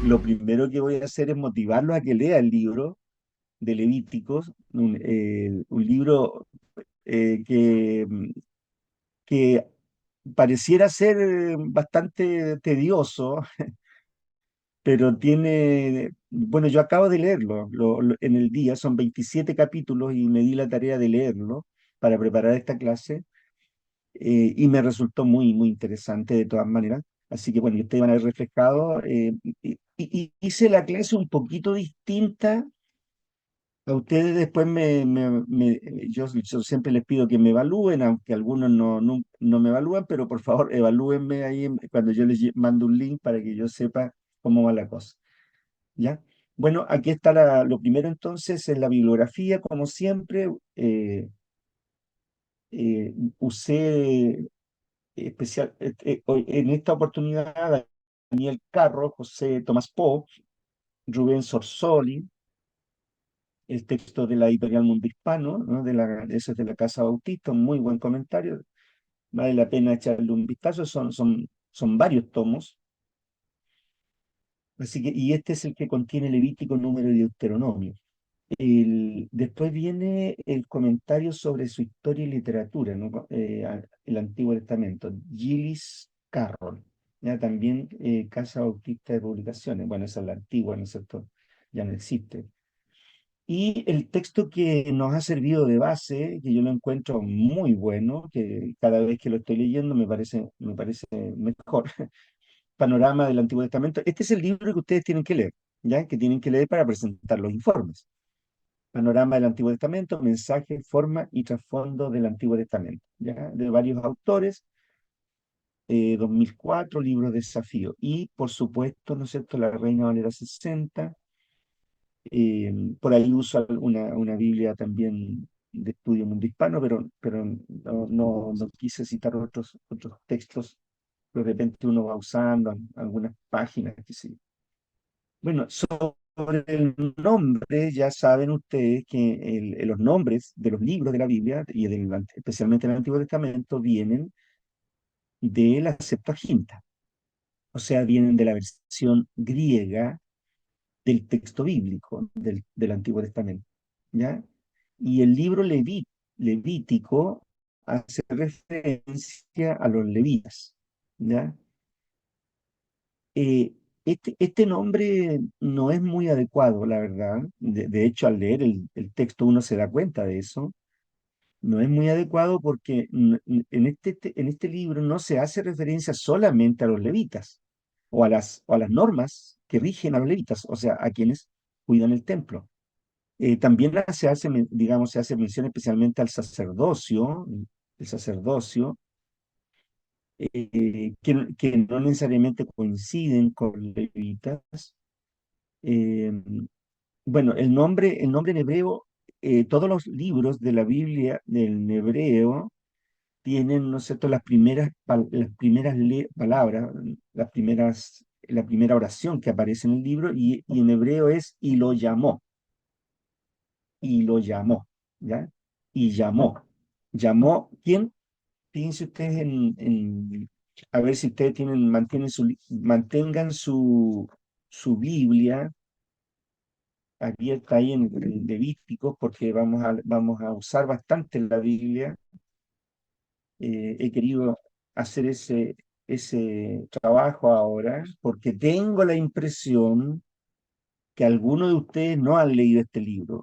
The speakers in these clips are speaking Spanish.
lo primero que voy a hacer es motivarlos a que lea el libro de Levíticos, un libro que pareciera ser bastante tedioso, pero tiene, bueno, yo acabo de leerlo en el día, son 27 capítulos y me di la tarea de leerlo para preparar esta clase, y me resultó muy, muy interesante de todas maneras. Así que bueno, ustedes van a ver reflejado. Hice la clase un poquito distinta. A ustedes después yo siempre les pido que me evalúen, aunque algunos no me evalúan, pero por favor evalúenme ahí cuando yo les mando un link para que yo sepa cómo va la cosa. ¿Ya? Bueno, aquí está lo primero entonces, es la bibliografía, como siempre. Usé en esta oportunidad a Daniel Carro, José Tomás Po, Rubén Sorsoli, el texto de la editorial Mundo Hispano, ¿no? Eso es de la Casa Bautista, un muy buen comentario, vale la pena echarle un vistazo, son varios tomos, así que, y este es el que contiene Levítico, Número y Deuteronomio. Después viene el comentario sobre su historia y literatura, ¿no? El Antiguo Testamento, Gillis Carroll, ya también Casa Bautista de Publicaciones, bueno, esa es la antigua, ¿no es cierto? Ya no existe. Y el texto que nos ha servido de base, que yo lo encuentro muy bueno, que cada vez que lo estoy leyendo me parece mejor, Panorama del Antiguo Testamento. Este es el libro que ustedes tienen que leer, ¿ya? Que tienen que leer para presentar los informes. Panorama del Antiguo Testamento, mensaje, forma y trasfondo del Antiguo Testamento, ¿ya? De varios autores, 2004, libros de desafío. Y, por supuesto, ¿no es cierto?, La Reina Valera 60. Por ahí uso una Biblia también de estudio mundo hispano, pero no quise citar otros textos, pero de repente uno va usando algunas páginas, qué sé yo. Bueno, sobre el nombre, ya saben ustedes que los nombres de los libros de la Biblia, especialmente del Antiguo Testamento, vienen de la Septuaginta, o sea, vienen de la versión griega del texto bíblico del Antiguo Testamento, ¿ya? Y el libro Levítico hace referencia a los levitas, ¿ya? Eh, este nombre no es muy adecuado, la verdad. De hecho, al leer el texto uno se da cuenta de eso. No es muy adecuado porque en este libro no se hace referencia solamente a los levitas o a las normas que rigen a los levitas, o sea, a quienes cuidan el templo. También digamos, se hace mención especialmente al sacerdocio, el sacerdocio, que no necesariamente coinciden con levitas. Eh, bueno, el nombre en hebreo, todos los libros de la Biblia del hebreo tienen, ¿no es cierto?, las primeras palabras, la primera oración que aparece en el libro, y en hebreo es y lo llamó, ¿ya? Y llamó. ¿Llamó quién? Fíjense ustedes a ver si ustedes mantengan su Biblia abierta ahí en Levíticos, porque vamos a usar bastante la Biblia. He querido hacer ese trabajo ahora, porque tengo la impresión que algunos de ustedes no han leído este libro.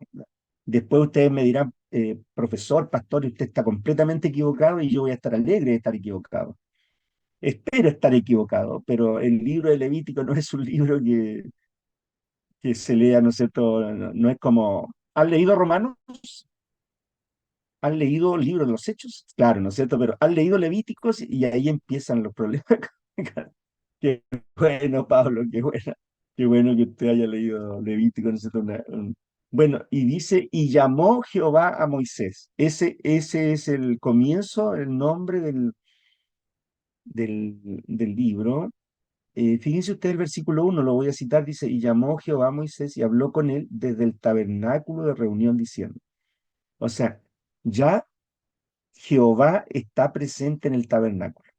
Después ustedes me dirán, profesor, pastor, usted está completamente equivocado y yo voy a estar alegre de estar equivocado. Espero estar equivocado, pero el libro de Levítico no es un libro que se lea, ¿no es cierto? No es como, ¿han leído Romanos? ¿Han leído el libro de los Hechos? Claro, ¿no es cierto? Pero ¿han leído Levíticos? Y ahí empiezan los problemas. Qué bueno, Pablo, qué bueno. Qué bueno que usted haya leído Levítico, ¿no es cierto? Bueno, y dice, y llamó Jehová a Moisés. Ese es el comienzo, el nombre del libro. Fíjense ustedes el versículo 1, lo voy a citar, dice, y llamó Jehová a Moisés y habló con él desde el tabernáculo de reunión diciendo. O sea, ya Jehová está presente en el tabernáculo.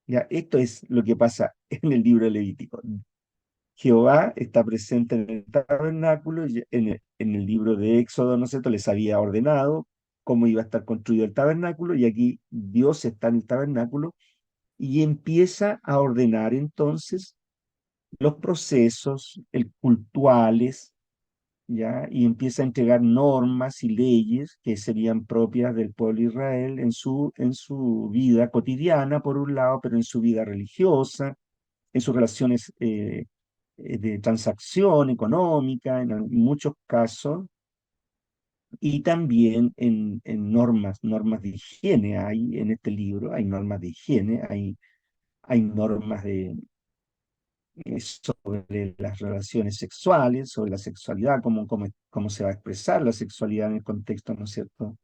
Ya, esto es lo que pasa en el libro de Levítico. Jehová está presente en el tabernáculo, y en el libro de Éxodo, ¿no es cierto? Les había ordenado cómo iba a estar construido el tabernáculo, y aquí Dios está en el tabernáculo y empieza a ordenar entonces los procesos cultuales, ¿ya? Y empieza a entregar normas y leyes que serían propias del pueblo de Israel en su vida cotidiana, por un lado, pero en su vida religiosa, en sus relaciones de transacción económica, en muchos casos, y también en normas de higiene. Hay en este libro, hay normas de higiene, hay normas sobre las relaciones sexuales, sobre la sexualidad, cómo se va a expresar la sexualidad en el contexto, ¿no es cierto?,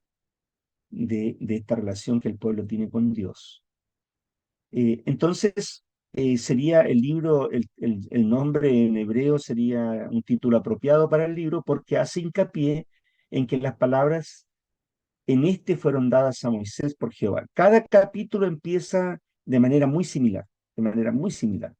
de esta relación que el pueblo tiene con Dios. Entonces, sería el libro, el nombre en hebreo sería un título apropiado para el libro porque hace hincapié en que las palabras en este fueron dadas a Moisés por Jehová. Cada capítulo empieza de manera muy similar, de manera muy similar.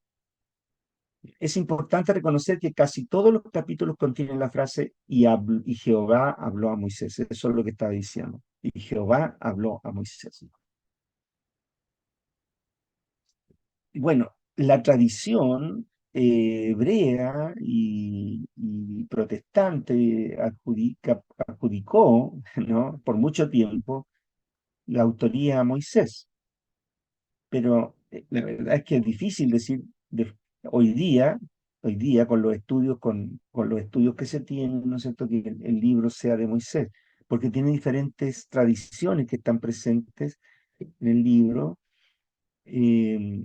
Es importante reconocer que casi todos los capítulos contienen la frase y Jehová habló a Moisés. Eso es lo que estaba diciendo. Y Jehová habló a Moisés. Bueno, la tradición hebrea y protestante adjudicó, ¿no?, por mucho tiempo la autoría a Moisés, pero la verdad es que es difícil decir hoy día, hoy día con los estudios que se tienen, ¿no es cierto?, que el libro sea de Moisés, porque tiene diferentes tradiciones que están presentes en el libro. eh,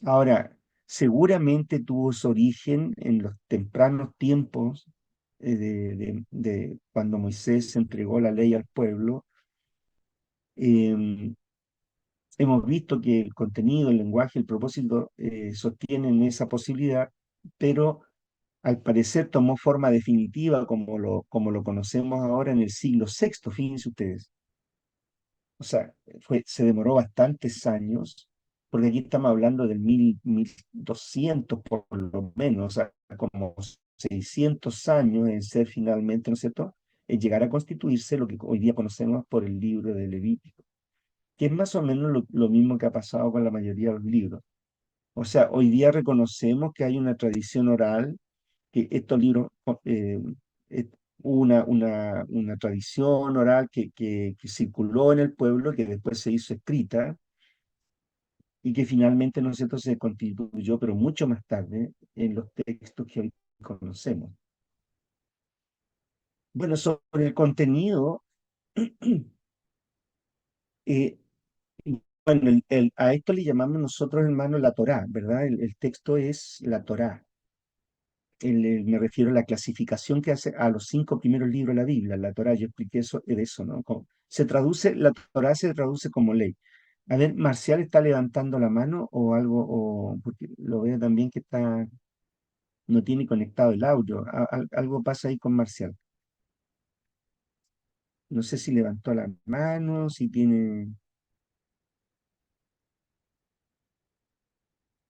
Ahora, seguramente tuvo su origen en los tempranos tiempos de cuando Moisés entregó la ley al pueblo. Em, Hemos visto que el contenido, el lenguaje, el propósito sostienen esa posibilidad, pero al parecer tomó forma definitiva como lo conocemos ahora en el siglo sexto, fíjense ustedes. O sea, se demoró bastantes años, porque aquí estamos hablando del 1200 por lo menos, o sea, como 600 años en ser finalmente, ¿no es cierto?, en llegar a constituirse lo que hoy día conocemos por el libro de Levítico, que es más o menos lo mismo que ha pasado con la mayoría de los libros. O sea, hoy día reconocemos que hay una tradición oral, que estos libros, eh, una tradición oral que circuló en el pueblo, que después se hizo escrita y que finalmente, ¿no es cierto?, se constituyó, pero mucho más tarde, en los textos que hoy conocemos. Bueno, sobre el contenido, eh, bueno, a esto le llamamos nosotros, hermanos, la Torá, ¿verdad? El texto es la Torá. Me refiero a la clasificación que hace a los 5 primeros libros de la Biblia, la Torá. Yo expliqué eso, de eso, ¿no? La Torá se traduce como ley. A ver, Marcial está levantando la mano o algo, porque lo veo también que no tiene conectado el audio. Algo pasa ahí con Marcial. No sé si levantó la mano, si tiene.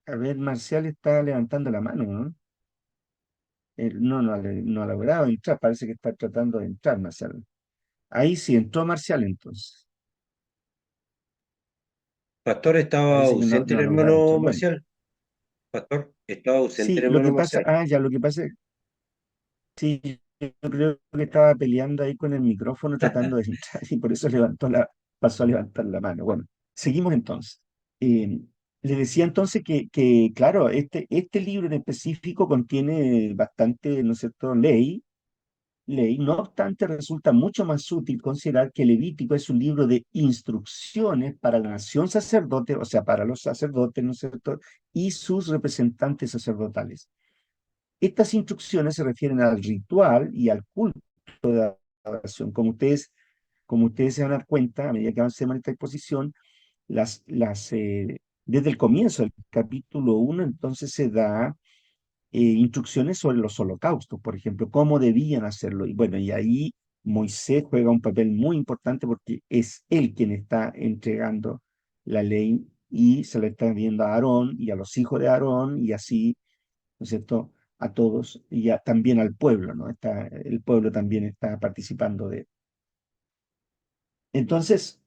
A ver, Marcial está levantando la mano, ¿no? No ha logrado entrar, parece que está tratando de entrar, Marcial. Ahí sí entró Marcial entonces. Pastor, estaba Parece que ausente no el ha logrado hermano entrar. Bueno, Marcial. Pastor, estaba ausente sí, el lo hermano que pasa, Marcial. lo que pasa es, sí, yo creo que estaba peleando ahí con el micrófono tratando de entrar y por eso pasó a levantar la mano. Bueno, seguimos entonces. Eh, Le decía entonces claro, este libro en específico contiene bastante, ¿no es cierto?, ley. No obstante, resulta mucho más útil considerar que Levítico es un libro de instrucciones para la nación sacerdote, o sea, para los sacerdotes, ¿no es cierto?, y sus representantes sacerdotales. Estas instrucciones se refieren al ritual y al culto de adoración. Como ustedes se van a dar cuenta, a medida que avancemos en esta exposición, desde el comienzo del capítulo 1, entonces se da instrucciones sobre los holocaustos, por ejemplo, cómo debían hacerlo. Y bueno, y ahí Moisés juega un papel muy importante porque es él quien está entregando la ley y se la está viendo a Aarón y a los hijos de Aarón y así, ¿no es cierto?, a todos y también al pueblo, ¿no? El pueblo también está participando de. Entonces,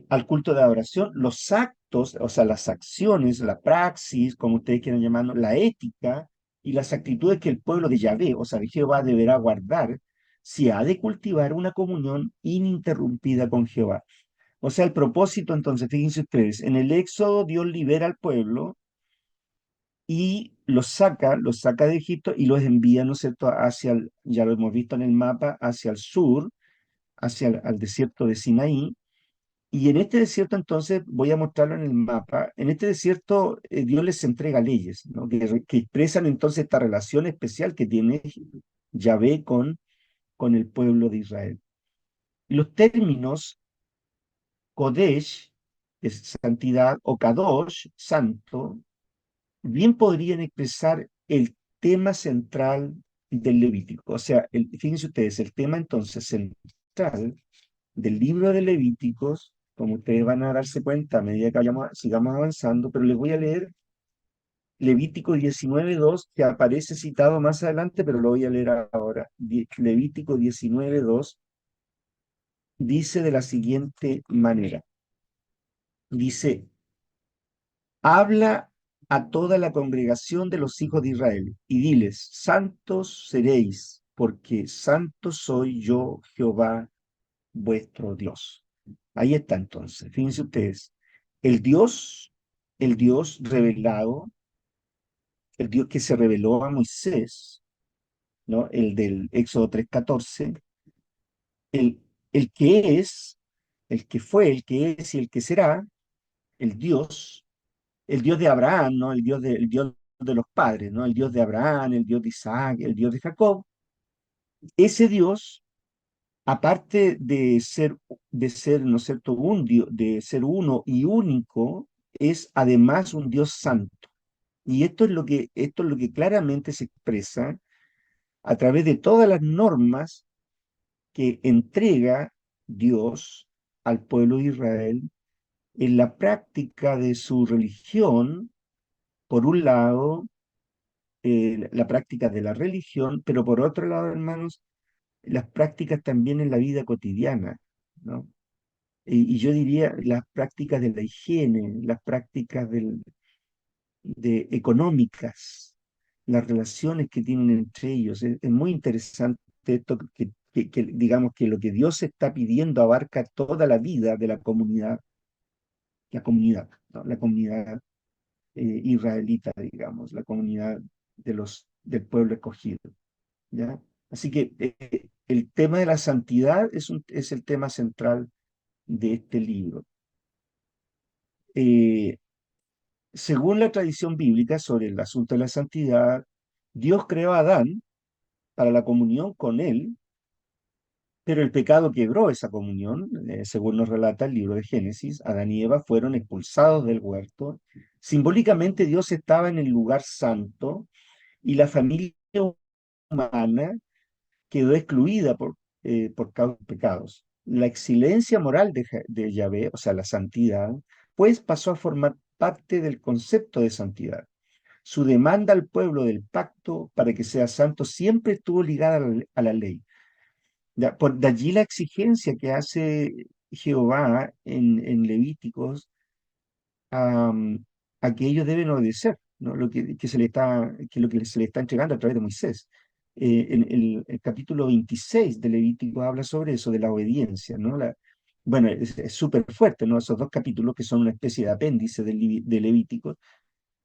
al culto de adoración, los actos, o sea, las acciones, la praxis, como ustedes quieran llamarlo, la ética y las actitudes que el pueblo de Yahvé, o sea, de Jehová, deberá guardar, si ha de cultivar una comunión ininterrumpida con Jehová. O sea, el propósito, entonces, fíjense ustedes, en el Éxodo Dios libera al pueblo y los saca de Egipto y los envía, ¿no es cierto?, ya lo hemos visto en el mapa, hacia el sur, hacia al desierto de Sinaí. Y en este desierto, entonces, voy a mostrarlo en el mapa, en este desierto Dios les entrega leyes, ¿no? Que expresan entonces esta relación especial que tiene Yahvé con el pueblo de Israel. Los términos Kodesh, que es santidad, o Kadosh, santo, bien podrían expresar el tema central del Levítico. O sea, fíjense ustedes, el tema entonces central del libro de Levíticos, como ustedes van a darse cuenta a medida que sigamos avanzando, pero les voy a leer Levítico 19:2, que aparece citado más adelante, pero lo voy a leer ahora. Levítico 19:2 dice de la siguiente manera. Dice, habla a toda la congregación de los hijos de Israel y diles, santos seréis, porque santo soy yo, Jehová, vuestro Dios. Ahí está entonces, fíjense ustedes, el Dios, el Dios revelado, el Dios que se reveló a Moisés, ¿no? El del Éxodo 3:14, el, el que es, el que fue, el que es y el que será, el Dios de Abraham, ¿no? El Dios de los padres, ¿no? El Dios de Abraham, el Dios de Isaac, el Dios de Jacob. Ese Dios, aparte de ser, ¿no es cierto?, un Dios, de ser uno y único, es además un Dios santo. Y esto es lo que claramente se expresa a través de todas las normas que entrega Dios al pueblo de Israel en la práctica de su religión, por un lado, la práctica de la religión, pero por otro lado, hermanos, las prácticas también en la vida cotidiana, ¿no? Y yo diría las prácticas de la higiene, las prácticas económicas, las relaciones que tienen entre ellos. Es muy interesante esto que digamos que lo que Dios está pidiendo abarca toda la vida de la comunidad, ¿no? La comunidad israelita, digamos, la comunidad del pueblo escogido, ¿ya? Así que el tema de la santidad es el tema central de este libro. Eh, Según la tradición bíblica sobre el asunto de la santidad, Dios creó a Adán para la comunión con él, pero el pecado quebró esa comunión. Según nos relata el libro de Génesis, Adán y Eva fueron expulsados del huerto. Simbólicamente Dios estaba en el lugar santo y la familia humana quedó excluida por causa de pecados. La excelencia moral de Yahvé, o sea, la santidad, pues pasó a formar parte del concepto de santidad. Su demanda al pueblo del pacto para que sea santo siempre estuvo ligada a la ley. De allí la exigencia que hace Jehová en Levíticos a que ellos deben obedecer, ¿no? Lo que se le está entregando a través de Moisés. En el capítulo 26 de Levítico habla sobre eso, de la obediencia, ¿no? Bueno, es súper fuerte, ¿no? Esos dos capítulos que son una especie de apéndice de Levítico,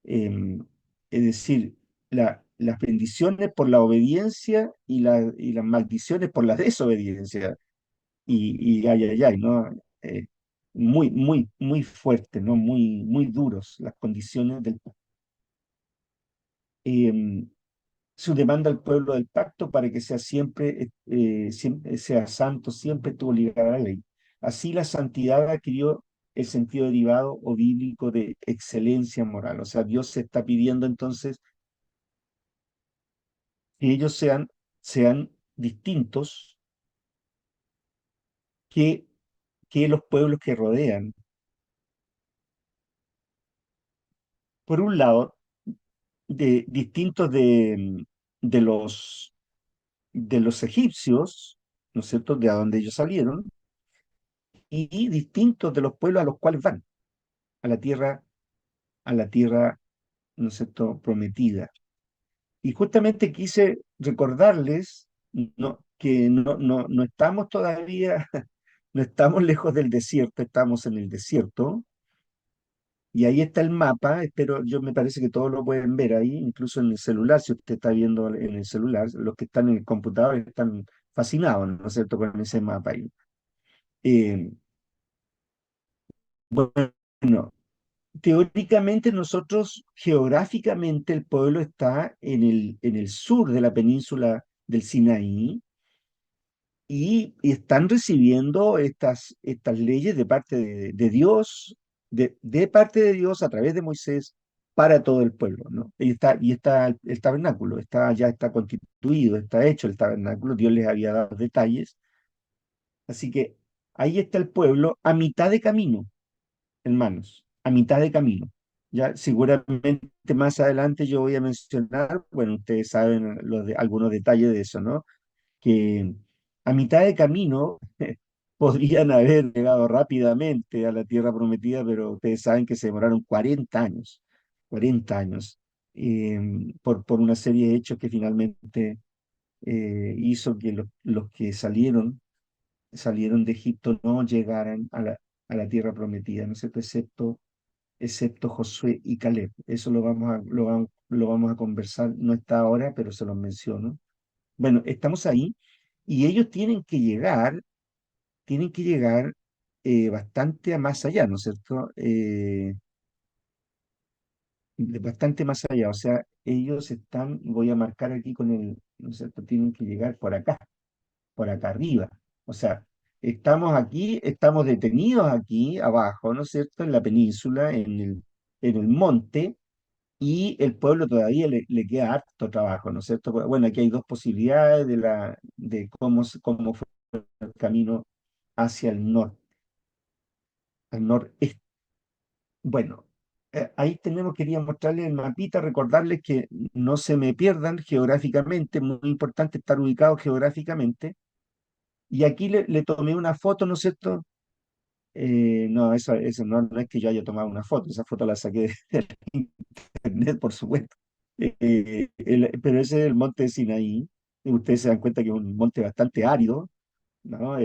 em, es decir, las bendiciones por la obediencia y las maldiciones por la desobediencia. Y ay, ay, ay, ¿no? Eh, Muy, muy, muy fuertes, ¿no? Muy, muy duros las condiciones em, su demanda al pueblo del pacto para que siempre sea santo, siempre estuvo ligada a la ley. Así la santidad adquirió el sentido derivado o bíblico de excelencia moral. O sea, Dios se está pidiendo entonces que ellos sean distintos que, que los pueblos que rodean. Por un lado, distintos de los, de los egipcios, ¿no es cierto?, de a donde ellos salieron, y distintos de los pueblos a los cuales van, a la tierra, a la tierra, ¿no es cierto?, prometida. Y justamente quise recordarles que no estamos todavía, no estamos lejos del desierto, estamos en el desierto. Y ahí está el mapa, pero yo me parece que todos lo pueden ver ahí, incluso en el celular, si usted está viendo en el celular, los que están en el computador están fascinados, ¿no es cierto?, con ese mapa ahí. Eh, bueno, teóricamente nosotros, geográficamente, el pueblo está en el sur de la península del Sinaí y están recibiendo estas leyes de parte de Dios, de parte de Dios a través de Moisés para todo el pueblo, ¿no? Y está el tabernáculo, ya está constituido, está hecho el tabernáculo, Dios les había dado detalles, así que ahí está el pueblo a mitad de camino, hermanos, a mitad de camino. Ya seguramente más adelante yo voy a mencionar, bueno, ustedes saben algunos detalles de eso, ¿no? Que a mitad de camino podrían haber llegado rápidamente a la tierra prometida, pero ustedes saben que se demoraron 40 años, 40 años, por una serie de hechos que finalmente hizo que los que salieron de Egipto no llegaran a la tierra prometida, ¿no es cierto? Excepto Josué y Caleb. Eso lo vamos a conversar, no está ahora, pero se los menciono. Bueno, estamos ahí y ellos tienen que llegar bastante a más allá, ¿no es cierto? Bastante más allá, o sea, ellos están, voy a marcar aquí con ¿no es cierto? Tienen que llegar por acá arriba. O sea, estamos aquí, estamos detenidos aquí abajo, ¿no es cierto? En la península, en el monte, y el pueblo todavía le queda harto trabajo, ¿no es cierto? Bueno, aquí hay dos posibilidades de cómo fue el camino hacia el norte, al noreste. Bueno, ahí quería mostrarles el mapita, recordarles que no se me pierdan geográficamente, muy importante estar ubicado geográficamente. Y aquí le tomé una foto, ¿no es cierto? No, eso no es que yo haya tomado una foto, esa foto la saqué de internet, por supuesto. Pero ese es el monte de Sinaí. Y ustedes se dan cuenta que es un monte bastante árido, ¿no?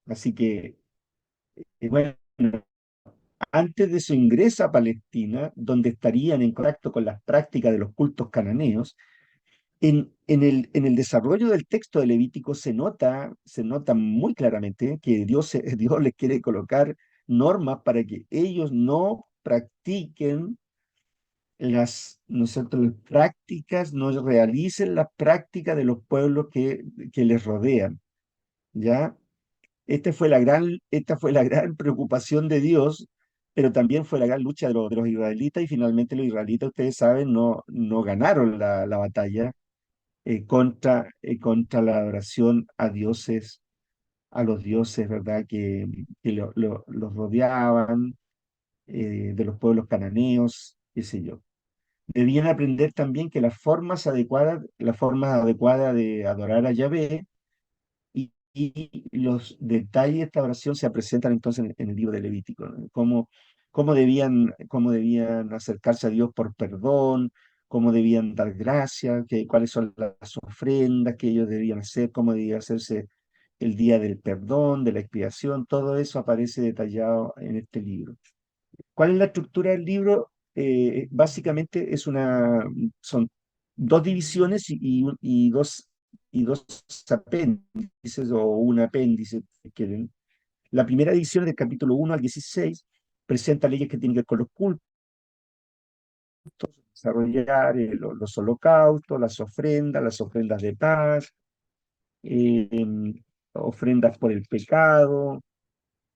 Así que, bueno, antes de su ingreso a Palestina, donde estarían en contacto con las prácticas de los cultos cananeos, en el desarrollo del texto de Levítico se nota muy claramente que Dios les quiere colocar normas para que ellos no practiquen ¿no es cierto?, las prácticas, no realicen las prácticas de los pueblos que les rodean, ¿ya? Esta fue la gran preocupación de Dios, pero también fue la gran lucha de los israelitas y finalmente los israelitas, ustedes saben, no ganaron la batalla contra la adoración a los dioses, ¿verdad? Que los rodeaban, de los pueblos cananeos, qué sé yo. Debían aprender también que la forma adecuada de adorar a Yahvé y los detalles de esta oración se presentan entonces en el libro de Levítico, ¿no? Cómo debían acercarse a Dios por perdón, cómo debían dar gracias, cuáles son las ofrendas que ellos debían hacer, cómo debía hacerse el día del perdón, de la expiación, todo eso aparece detallado en este libro. ¿Cuál es la estructura del libro? Básicamente son dos divisiones y dos apéndices o un apéndice, si quieren. La primera división del capítulo 1 al 16 presenta leyes que tienen que ver con los cultos, desarrollar los holocaustos, las ofrendas de paz, eh, ofrendas por el pecado,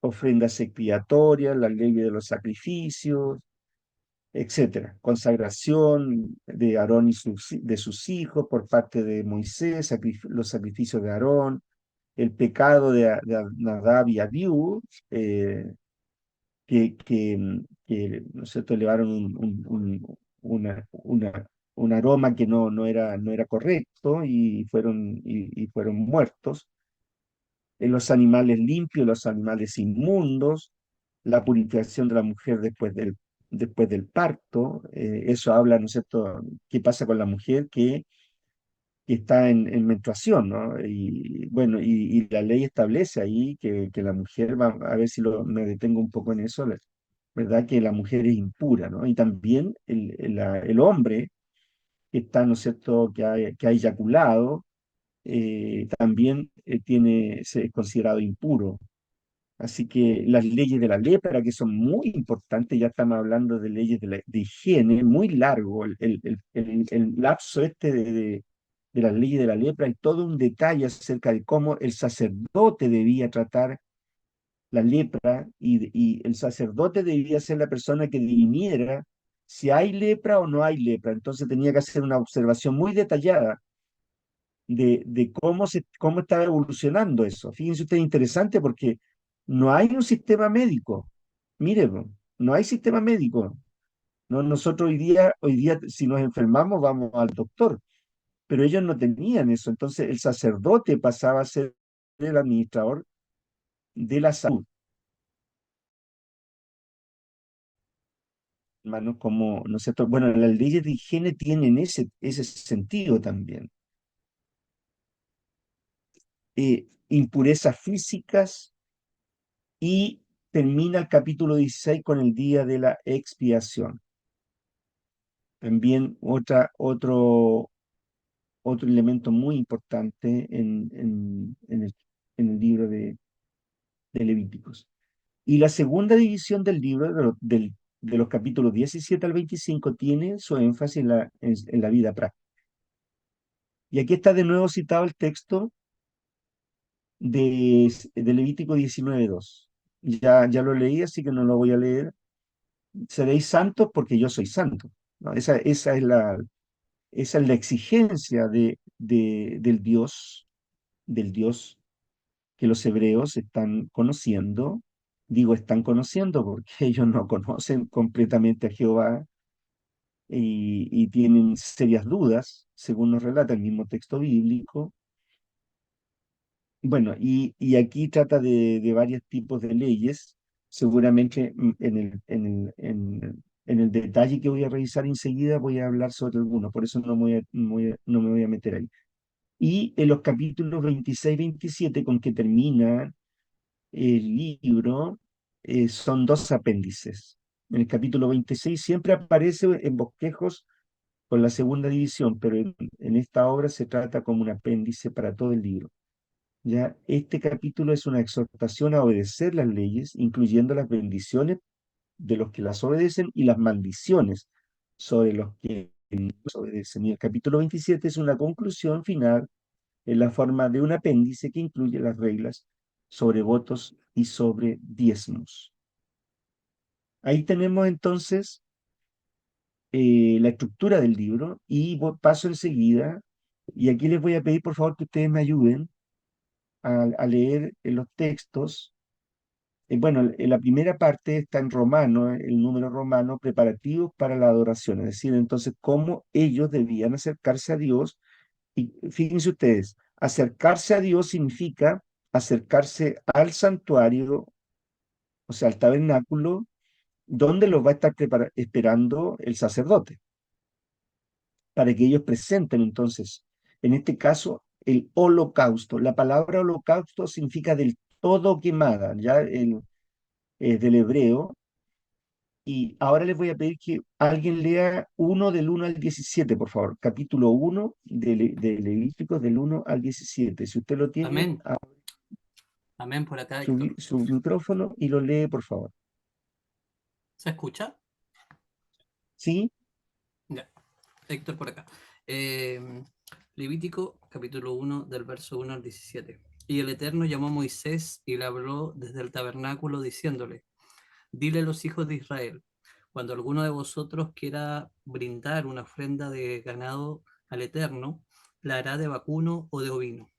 ofrendas expiatorias, la ley de los sacrificios, etcétera. Consagración de Aarón de sus hijos por parte de Moisés, los sacrificios de Aarón, el pecado de Nadab y Abiú, ¿no es cierto?, elevaron un aroma que no era correcto y fueron muertos. Los animales limpios, los animales inmundos, la purificación de la mujer después del parto. Eso habla, ¿no es cierto?, qué pasa con la mujer que está en menstruación, ¿no? Y bueno, y la ley establece ahí que la mujer, va a ver si me detengo un poco en eso, ¿verdad? Que la mujer es impura, ¿no? Y también el hombre que está, ¿no es cierto?, que ha eyaculado, también es considerado impuro. Así que las leyes de la lepra, que son muy importantes, ya estamos hablando de leyes de higiene, muy largo el lapso este de las leyes de la lepra, y todo un detalle acerca de cómo el sacerdote debía tratar la lepra, y el sacerdote debía ser la persona que dirimiera si hay lepra o no hay lepra. Entonces tenía que hacer una observación muy detallada de cómo estaba evolucionando eso. Fíjense ustedes, interesante porque no hay un sistema médico. Mire, no hay sistema médico. No, nosotros hoy día, si nos enfermamos, vamos al doctor, pero ellos no tenían eso. Entonces el sacerdote pasaba a ser el administrador de la salud, hermanos, como nosotros, bueno, las leyes de higiene tienen ese sentido también. Impurezas físicas. Y termina el capítulo 16 con el día de la expiación. También otro elemento muy importante en el libro de Levíticos. Y la segunda división del libro, de los capítulos 17 al 25, tiene su énfasis en la vida práctica. Y aquí está de nuevo citado el texto de Levítico 19:2. Ya lo leí, así que no lo voy a leer. Seréis santos porque yo soy santo, ¿no? Esa es la exigencia del Dios que los hebreos están conociendo. Digo, están conociendo porque ellos no conocen completamente a Jehová, y tienen serias dudas, según nos relata el mismo texto bíblico. Bueno, y aquí trata de varios tipos de leyes, seguramente en el detalle que voy a revisar enseguida voy a hablar sobre algunos, por eso no me voy a meter ahí. Y en los capítulos 26 27 con que termina el libro, son dos apéndices. En el capítulo 26 siempre aparece en bosquejos con la segunda división, pero en esta obra se trata como un apéndice para todo el libro. Ya, este capítulo es una exhortación a obedecer las leyes, incluyendo las bendiciones de los que las obedecen y las maldiciones sobre los que no las obedecen. Y el capítulo 27 es una conclusión final en la forma de un apéndice que incluye las reglas sobre votos y sobre diezmos. Ahí tenemos entonces la estructura del libro, y paso enseguida, y aquí les voy a pedir por favor que ustedes me ayuden a leer los textos. Bueno, en la primera parte está en romano, el número romano, preparativos para la adoración, es decir, entonces cómo ellos debían acercarse a Dios. Y fíjense ustedes, acercarse a Dios significa acercarse al santuario, o sea, al tabernáculo, donde los va a estar esperando el sacerdote, para que ellos presenten entonces, en este caso, el holocausto. La palabra holocausto significa del todo quemada, ya del hebreo. Y ahora les voy a pedir que alguien lea del 1 al 17, por favor. Capítulo 1 de Levíticos, del 1 al 17. Si usted lo tiene, Amén. Amén por acá, su, Héctor. su micrófono y lo lee, por favor. ¿Se escucha? ¿Sí? Ya. Héctor por acá. Levítico, capítulo 1, del verso 1 al 17. Y el Eterno llamó a Moisés y le habló desde el tabernáculo diciéndole: Dile a los hijos de Israel, cuando alguno de vosotros quiera brindar una ofrenda de ganado al Eterno, la hará de vacuno o de ovino.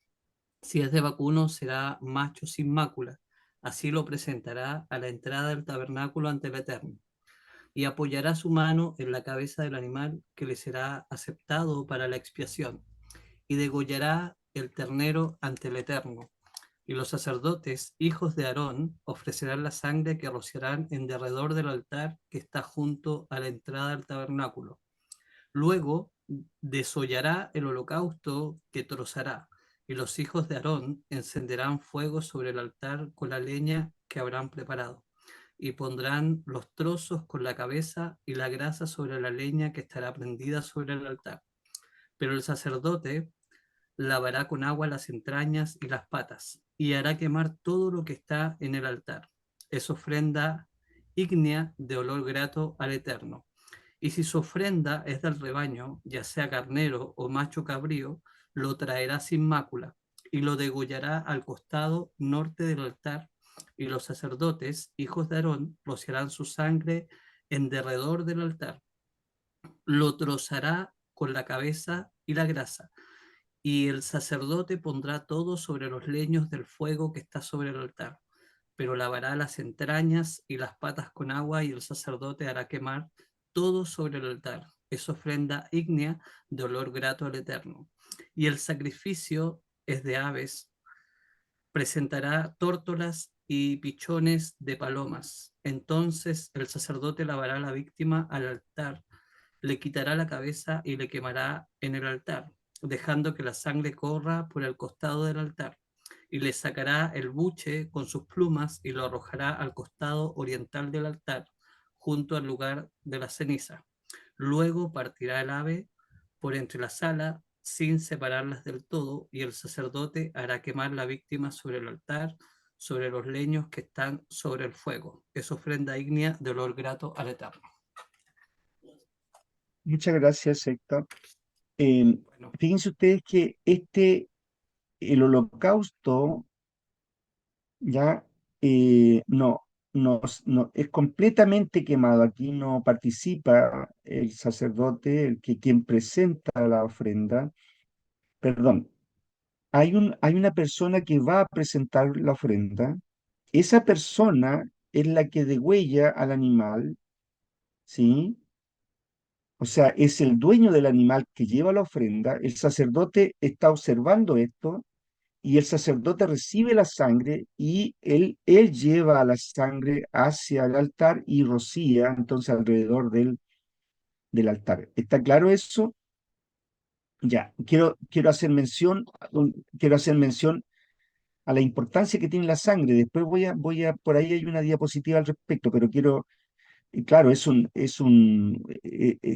Si es de vacuno, será macho sin mácula. Así lo presentará a la entrada del tabernáculo ante el Eterno. y apoyará su mano en la cabeza del animal que le será aceptado para la expiación, y degollará el ternero ante el Eterno. Y los sacerdotes, hijos de Aarón, ofrecerán la sangre que rociarán en derredor del altar que está junto a la entrada del tabernáculo. Luego desollará el holocausto que trozará, y los hijos de Aarón encenderán fuego sobre el altar con la leña que habrán preparado, y pondrán los trozos con la cabeza y la grasa sobre la leña que estará prendida sobre el altar. Pero el sacerdote lavará con agua las entrañas y las patas, y hará quemar todo lo que está en el altar. Es ofrenda ígnea de olor grato al Eterno. Y si su ofrenda es del rebaño, ya sea carnero o macho cabrío, lo traerá sin mácula, y lo degollará al costado norte del altar, y los sacerdotes, hijos de Aarón, rociarán su sangre en derredor del altar. Lo trozará con la cabeza y la grasa, y el sacerdote pondrá todo sobre los leños del fuego que está sobre el altar, pero lavará las entrañas y las patas con agua, y el sacerdote hará quemar todo sobre el altar. Es ofrenda ígnea de olor grato al Eterno. Y el sacrificio es de aves. Presentará tórtolas y pichones de palomas. Entonces el sacerdote lavará a la víctima al altar, le quitará la cabeza y le quemará en el altar, dejando que la sangre corra por el costado del altar, y le sacará el buche con sus plumas y lo arrojará al costado oriental del altar, junto al lugar de la ceniza. Luego partirá el ave por entre la sala sin separarlas del todo, y el sacerdote hará quemar la víctima sobre el altar, sobre los leños que están sobre el fuego. Es ofrenda ígnea de olor grato al Eterno. Muchas gracias, Héctor. Bueno, Fíjense ustedes que el holocausto ya no, es completamente quemado. Aquí no participa el sacerdote, quien presenta la ofrenda. Perdón, hay una persona que va a presentar la ofrenda. Esa persona es la que degüella al animal, ¿sí? O sea, es el dueño del animal que lleva la ofrenda. El sacerdote está observando esto y el sacerdote recibe la sangre y él lleva la sangre hacia el altar y rocía entonces alrededor del altar. ¿Está claro eso? Ya, quiero hacer mención a la importancia que tiene la sangre. Después por ahí hay una diapositiva al respecto, pero y claro,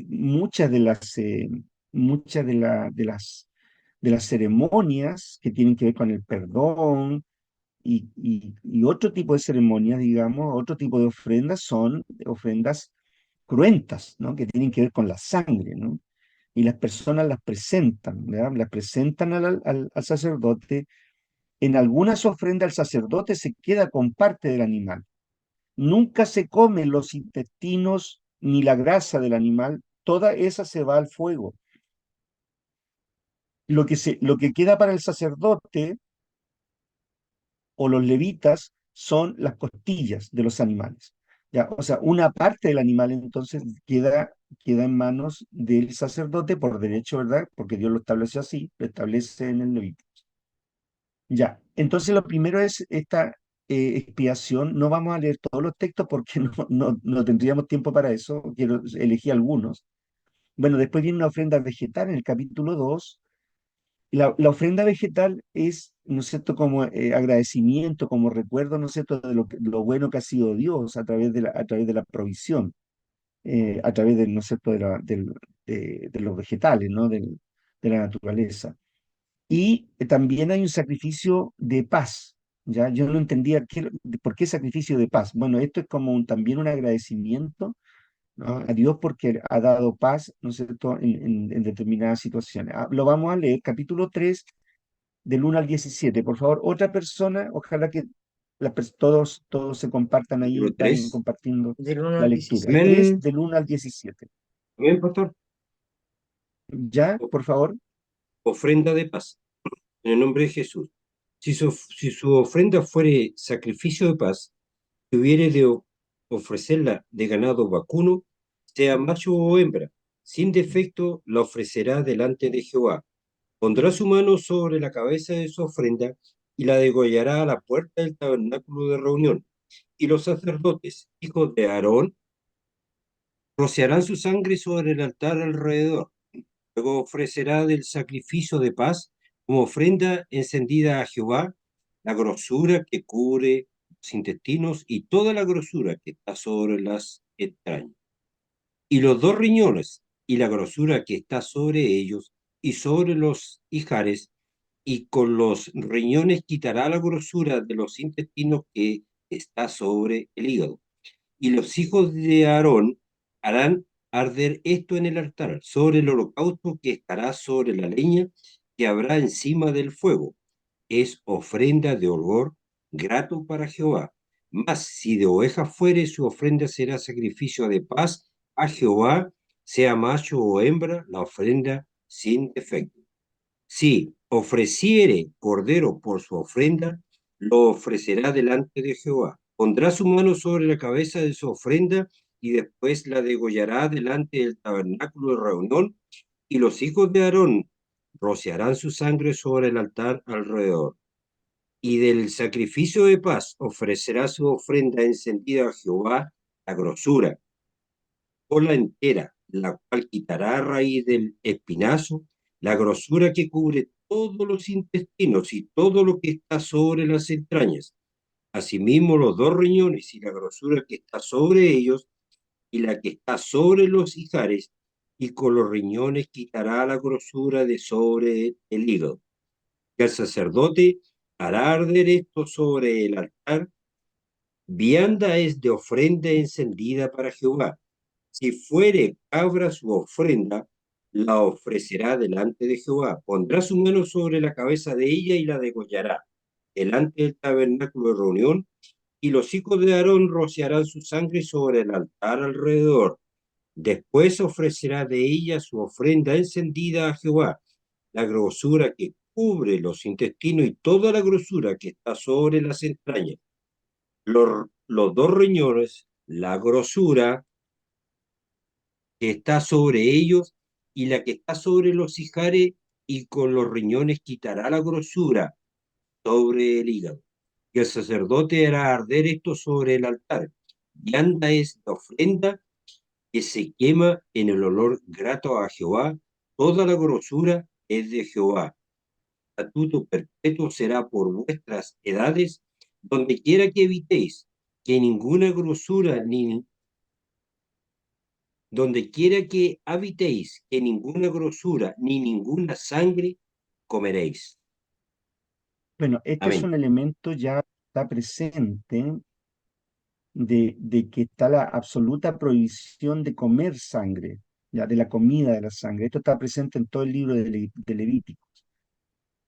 muchas de las ceremonias que tienen que ver con el perdón y otro tipo de ceremonias, digamos, otro tipo de ofrendas son ofrendas cruentas, ¿no? Que tienen que ver con la sangre, ¿no? Y las personas las presentan, ¿verdad? Las presentan al sacerdote. En algunas ofrendas el sacerdote se queda con parte del animal. Nunca se comen los intestinos ni la grasa del animal, toda esa se va al fuego. Lo que queda para el sacerdote o los levitas son las costillas de los animales. ¿Ya? O sea, una parte del animal entonces queda en manos del sacerdote por derecho, ¿verdad? Porque Dios lo establece así, lo establece en el Levítico. Ya, entonces lo primero es esta expiación. No vamos a leer todos los textos porque no tendríamos tiempo para eso. Quiero elegir algunos. Bueno, después viene una ofrenda vegetal en el capítulo 2. La ofrenda vegetal es, ¿no es cierto?, como agradecimiento, como recuerdo, ¿no es cierto?, de lo bueno que ha sido Dios a través de la provisión, a través ¿no es cierto?, de los vegetales, ¿no?, de la naturaleza. Y también hay un sacrificio de paz, ¿ya? Yo no entendía por qué sacrificio de paz. Bueno, esto es como también un agradecimiento, ¿no?, a Dios porque ha dado paz, ¿no es cierto?, en determinadas situaciones. Lo vamos a leer, capítulo 3, del 1 al 17. Por favor, otra persona, ojalá que todos se compartan ahí, Capítulo vayan 3, compartiendo Del 1 la al lectura. 17. 3 amén, del 1 al 17. amén, pastor. ¿Ya? Por favor. Ofrenda de paz, en el nombre de Jesús. Si su ofrenda fuere sacrificio de paz, que hubiere de ofrecerla de ganado vacuno sea macho o hembra, sin defecto, la ofrecerá delante de Jehová. Pondrá su mano sobre la cabeza de su ofrenda y la degollará a la puerta del tabernáculo de reunión. Y los sacerdotes, hijos de Aarón, rociarán su sangre sobre el altar alrededor. Luego ofrecerá del sacrificio de paz como ofrenda encendida a Jehová la grosura que cubre los intestinos y toda la grosura que está sobre las entrañas. Y los dos riñones y la grosura que está sobre ellos y sobre los ijares, y con los riñones quitará la grosura de los intestinos que está sobre el hígado. Y los hijos de Aarón harán arder esto en el altar, sobre el holocausto que estará sobre la leña que habrá encima del fuego. Es ofrenda de olor grato para Jehová. Mas si de oveja fuere, su ofrenda será sacrificio de paz a Jehová, sea macho o hembra, la ofrenda sin defecto. Si ofreciere cordero por su ofrenda, lo ofrecerá delante de Jehová. Pondrá su mano sobre la cabeza de su ofrenda y después la degollará delante del tabernáculo de reunión, y los hijos de Aarón rociarán su sangre sobre el altar alrededor. Y del sacrificio de paz ofrecerá su ofrenda encendida a Jehová la grosura, cola entera, la cual quitará a raíz del espinazo, la grosura que cubre todos los intestinos y todo lo que está sobre las entrañas, asimismo los dos riñones y la grosura que está sobre ellos y la que está sobre los ijares, y con los riñones quitará la grosura de sobre el hígado. Y el sacerdote hará arder esto sobre el altar. Vianda es de ofrenda encendida para Jehová. Si fuere cabra su ofrenda, la ofrecerá delante de Jehová. Pondrá su mano sobre la cabeza de ella y la degollará delante del tabernáculo de reunión, y los hijos de Aarón rociarán su sangre sobre el altar alrededor. Después ofrecerá de ella su ofrenda encendida a Jehová, la grosura que cubre los intestinos y toda la grosura que está sobre las entrañas, los dos riñones, la grosura que está sobre ellos y la que está sobre los ijares, y con los riñones quitará la grosura sobre el hígado. Y el sacerdote hará arder esto sobre el altar. Y anda esta ofrenda que se quema en el olor grato a Jehová. Toda la grosura es de Jehová. Estatuto perpetuo será por vuestras edades, donde quiera que habitéis, que ninguna grosura ni donde quiera que habitéis, que ninguna grosura ni ninguna sangre comeréis. Bueno, este es Amén. un elemento ya está presente de que está la absoluta prohibición de comer sangre, ya de la comida de la sangre. Esto está presente en todo el libro de Levítico.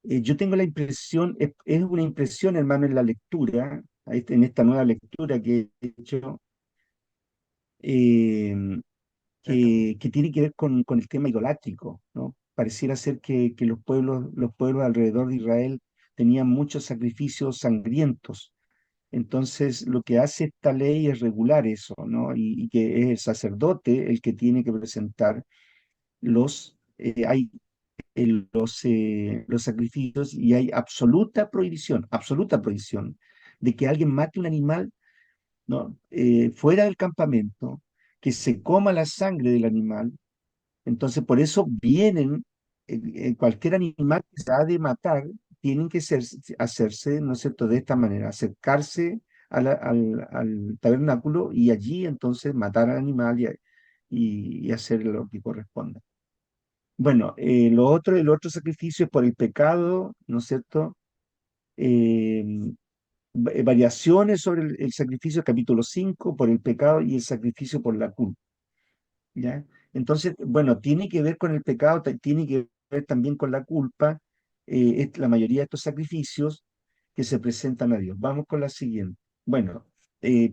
Yo tengo la impresión, es una impresión, hermano, en la lectura, en esta nueva lectura que he hecho, eh, que tiene que ver con el tema idolátrico, ¿no? Pareciera ser que los pueblos alrededor de Israel tenían muchos sacrificios sangrientos. Entonces, lo que hace esta ley es regular eso, ¿no? Y que es el sacerdote el que tiene que presentar los sacrificios, y hay absoluta prohibición de que alguien mate un animal, ¿no? Fuera del campamento, que se coma la sangre del animal. Entonces, por eso vienen, cualquier animal que se ha de matar, tienen que hacerse, ¿no es cierto?, de esta manera, acercarse al tabernáculo y allí entonces matar al animal y hacer lo que corresponda. Bueno, el otro sacrificio es por el pecado, ¿no es cierto? Eh, Variaciones sobre el sacrificio, capítulo 5 por el pecado y el sacrificio por la culpa, ¿ya? Entonces, bueno, tiene que ver con el pecado, tiene que ver también con la culpa, la mayoría de estos sacrificios que se presentan a Dios. Vamos con la siguiente. Bueno,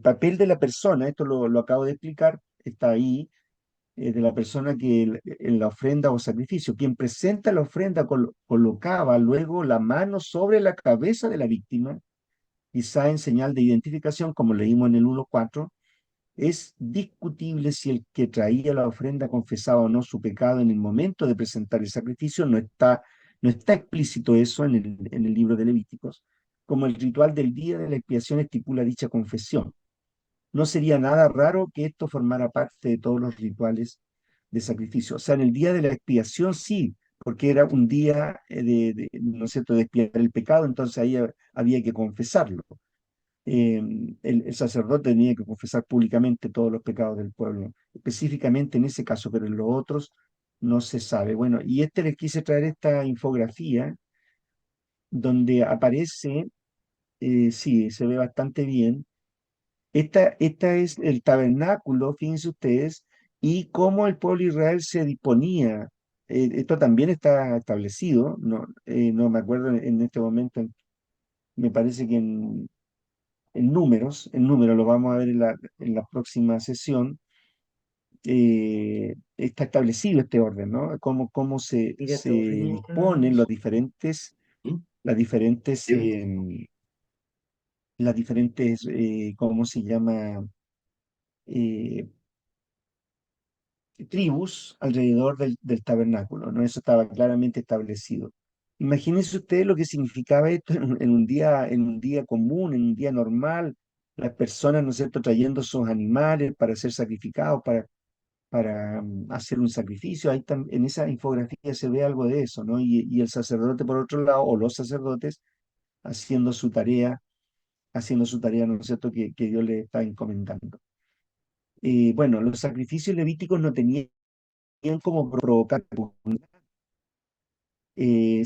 papel de la persona, esto lo acabo de explicar, está ahí, de la persona que en la ofrenda o sacrificio, quien presenta la ofrenda colocaba luego la mano sobre la cabeza de la víctima, quizá en señal de identificación, como leímos en el 1.4, Es discutible si el que traía la ofrenda confesaba o no su pecado en el momento de presentar el sacrificio. No está explícito eso en el libro de Levíticos, como el ritual del día de la expiación estipula dicha confesión. No sería nada raro que esto formara parte de todos los rituales de sacrificio. O sea, en el día de la expiación sí, porque era un día ¿no es cierto?, de expiar el pecado, entonces ahí había que confesarlo. El sacerdote tenía que confesar públicamente todos los pecados del pueblo, específicamente en ese caso, pero en los otros no se sabe. Bueno, y les quise traer esta infografía donde aparece, sí, se ve bastante bien. Esta es el tabernáculo, fíjense ustedes, y cómo el pueblo de Israel se disponía. Esto también está establecido, no me acuerdo en este momento, me parece que en números, lo vamos a ver en la próxima sesión. Está establecido este orden, ¿no? Cómo Mira, se esta ofrendita, disponen Jesús. ¿Mm? las diferentes, Dime. ¿cómo se llama? Eh, Tribus alrededor del tabernáculo, ¿no? Eso estaba claramente establecido. Imagínense ustedes lo que significaba esto en un día común, en un día normal, las personas, ¿no es cierto?, trayendo sus animales para ser sacrificados, para hacer un sacrificio. En esa infografía se ve algo de eso, ¿no? Y el sacerdote, por otro lado, o los sacerdotes, haciendo su tarea, ¿no es cierto?, que Dios les está encomendando. Bueno, los sacrificios levíticos no tenían como provocar, eh,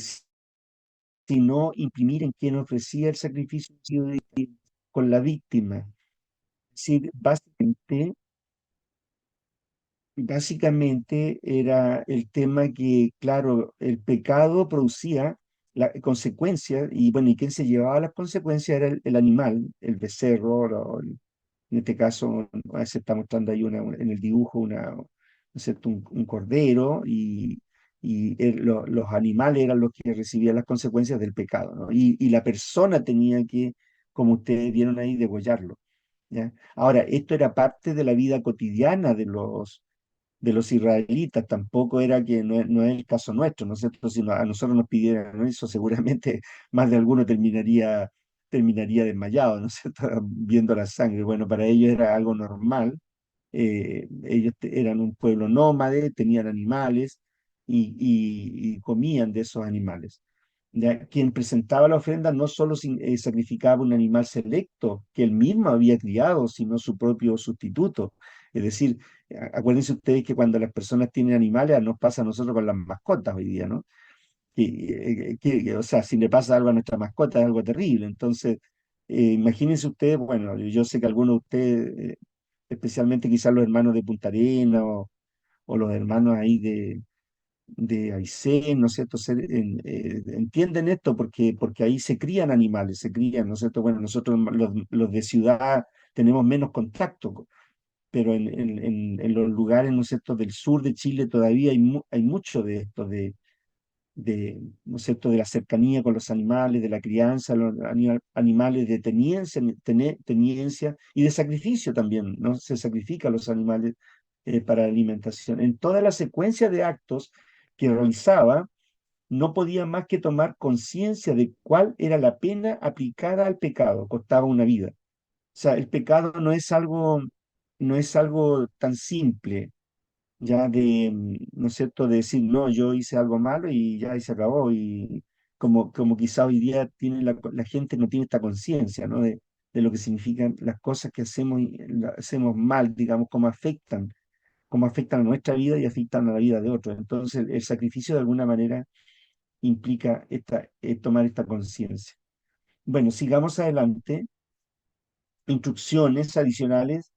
sino imprimir en quien ofrecía el sacrificio con la víctima. Es decir, básicamente era el tema que, claro, el pecado producía la consecuencia, y bueno, y quien se llevaba las consecuencias era el animal, el becerro, en este caso, se está mostrando ahí en el dibujo ¿no es cierto?, un cordero, y los animales eran los que recibían las consecuencias del pecado, ¿no? Y la persona tenía que, como ustedes vieron ahí, degollarlo, ¿ya? Ahora, esto era parte de la vida cotidiana de los israelitas, tampoco era que no es el caso nuestro, ¿no es cierto? Si a nosotros nos pidieran eso, seguramente más de alguno terminaría desmayado, ¿no es cierto?, viendo la sangre. Bueno, para ellos era algo normal. Ellos eran un pueblo nómade, tenían animales y comían de esos animales. Ya, quien presentaba la ofrenda no solo sacrificaba un animal selecto que él mismo había criado, sino su propio sustituto. Es decir, acuérdense ustedes que cuando las personas tienen animales, nos pasa a nosotros con las mascotas hoy día, ¿no? O sea, si le pasa algo a nuestra mascota es algo terrible. Entonces, imagínense ustedes, bueno, yo sé que algunos de ustedes, especialmente quizás los hermanos de Punta Arenas o los hermanos ahí de Aysén, ¿no es cierto?, entienden esto porque ahí se crían animales, ¿no es cierto? Bueno, nosotros los de ciudad tenemos menos contacto, pero en los lugares, ¿no es cierto?, del sur de Chile todavía hay mucho de esto, ¿no es cierto?, de la cercanía con los animales, de la crianza, los animales de teniencia y de sacrificio también, ¿no? Se sacrifican los animales para alimentación. En toda la secuencia de actos que realizaba, no podía más que tomar conciencia de cuál era la pena aplicada al pecado, costaba una vida. O sea, el pecado no es algo tan simple, ya ¿no es cierto?, de decir, no, yo hice algo malo y ya y se acabó, y como quizá hoy día la gente no tiene esta conciencia, ¿no?, de lo que significan las cosas que hacemos, hacemos mal, digamos, cómo afectan a nuestra vida y afectan a la vida de otros. Entonces, el sacrificio de alguna manera implica tomar esta conciencia. Bueno, sigamos adelante. Instrucciones adicionales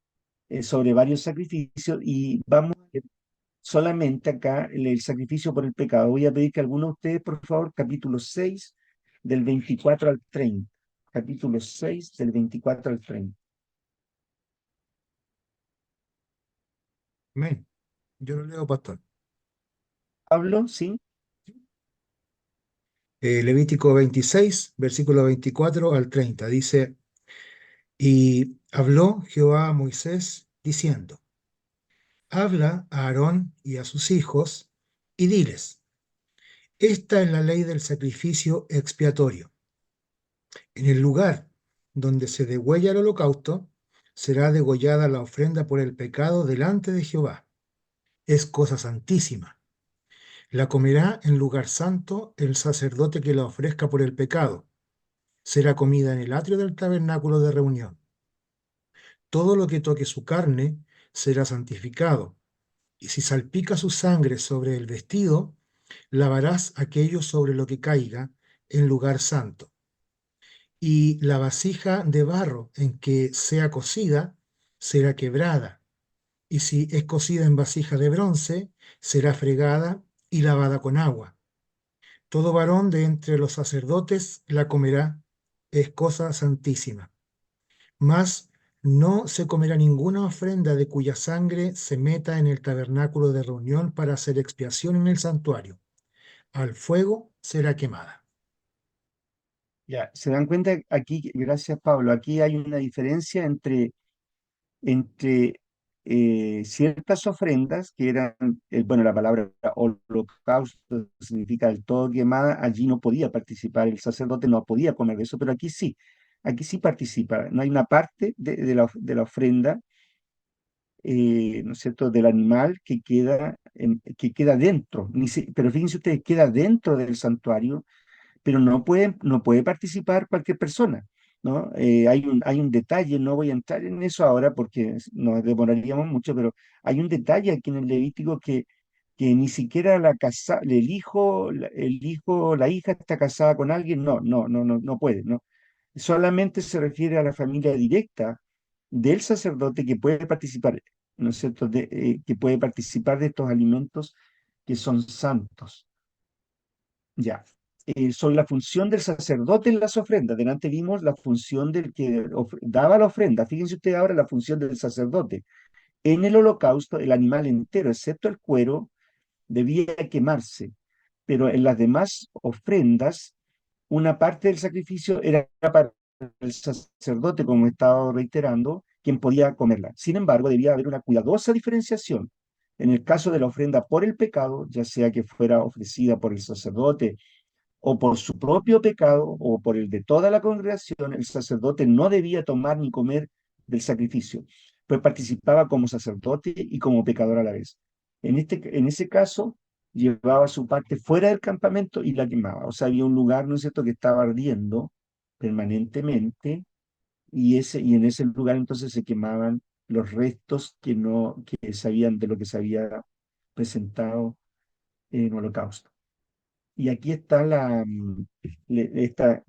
sobre varios sacrificios, y vamos a ver solamente acá el sacrificio por el pecado. Voy a pedir que alguno de ustedes, por favor, capítulo 6, del 24 al 30. Capítulo 6, del 24 al 30. Amén. Yo lo leo, pastor. Pablo, ¿sí? Levítico 26, versículo 24 al 30, dice: Y habló Jehová a Moisés diciendo: Habla a Aarón y a sus hijos y diles: Esta es la ley del sacrificio expiatorio. En el lugar donde se degüella el holocausto, será degollada la ofrenda por el pecado delante de Jehová. Es cosa santísima. La comerá en lugar santo el sacerdote que la ofrezca por el pecado. Será comida en el atrio del tabernáculo de reunión. Todo lo que toque su carne será santificado, y si salpica su sangre sobre el vestido, lavarás aquello sobre lo que caiga en lugar santo. Y la vasija de barro en que sea cocida será quebrada, y si es cocida en vasija de bronce, será fregada y lavada con agua. Todo varón de entre los sacerdotes la comerá, es cosa santísima. Mas no se comerá ninguna ofrenda de cuya sangre se meta en el tabernáculo de reunión para hacer expiación en el santuario. Al fuego será quemada. Ya, se dan cuenta aquí, gracias Pablo, aquí hay una diferencia entre ciertas ofrendas que eran, bueno, la palabra holocausto significa del todo quemada, allí no podía participar, el sacerdote no podía comer de eso, pero aquí sí participa, no hay una parte de la ofrenda, ¿no es cierto?, del animal que queda dentro, pero fíjense ustedes, queda dentro del santuario, pero no puede participar cualquier persona, ¿no? Hay un detalle, no voy a entrar en eso ahora porque nos demoraríamos mucho, pero hay un detalle aquí en el Levítico que ni siquiera el hijo, la hija está casada con alguien, no puede, ¿no? Solamente se refiere a la familia directa del sacerdote que puede participar, ¿no es cierto?, que puede participar de estos alimentos que son santos. Ya. Sobre la función del sacerdote en las ofrendas. Delante vimos la función del que daba la ofrenda. Fíjense ustedes ahora la función del sacerdote. En el holocausto, el animal entero, excepto el cuero, debía quemarse. Pero en las demás ofrendas, una parte del sacrificio era para el sacerdote, como he estado reiterando, quien podía comerla. Sin embargo, debía haber una cuidadosa diferenciación. En el caso de la ofrenda por el pecado, ya sea que fuera ofrecida por el sacerdote o por su propio pecado o por el de toda la congregación, el sacerdote no debía tomar ni comer del sacrificio, pues participaba como sacerdote y como pecador a la vez. En ese caso, llevaba su parte fuera del campamento y la quemaba. O sea, había un lugar, ¿no es cierto?, que estaba ardiendo permanentemente y en ese lugar entonces se quemaban los restos que sabían de lo que se había presentado en holocausto. Y aquí está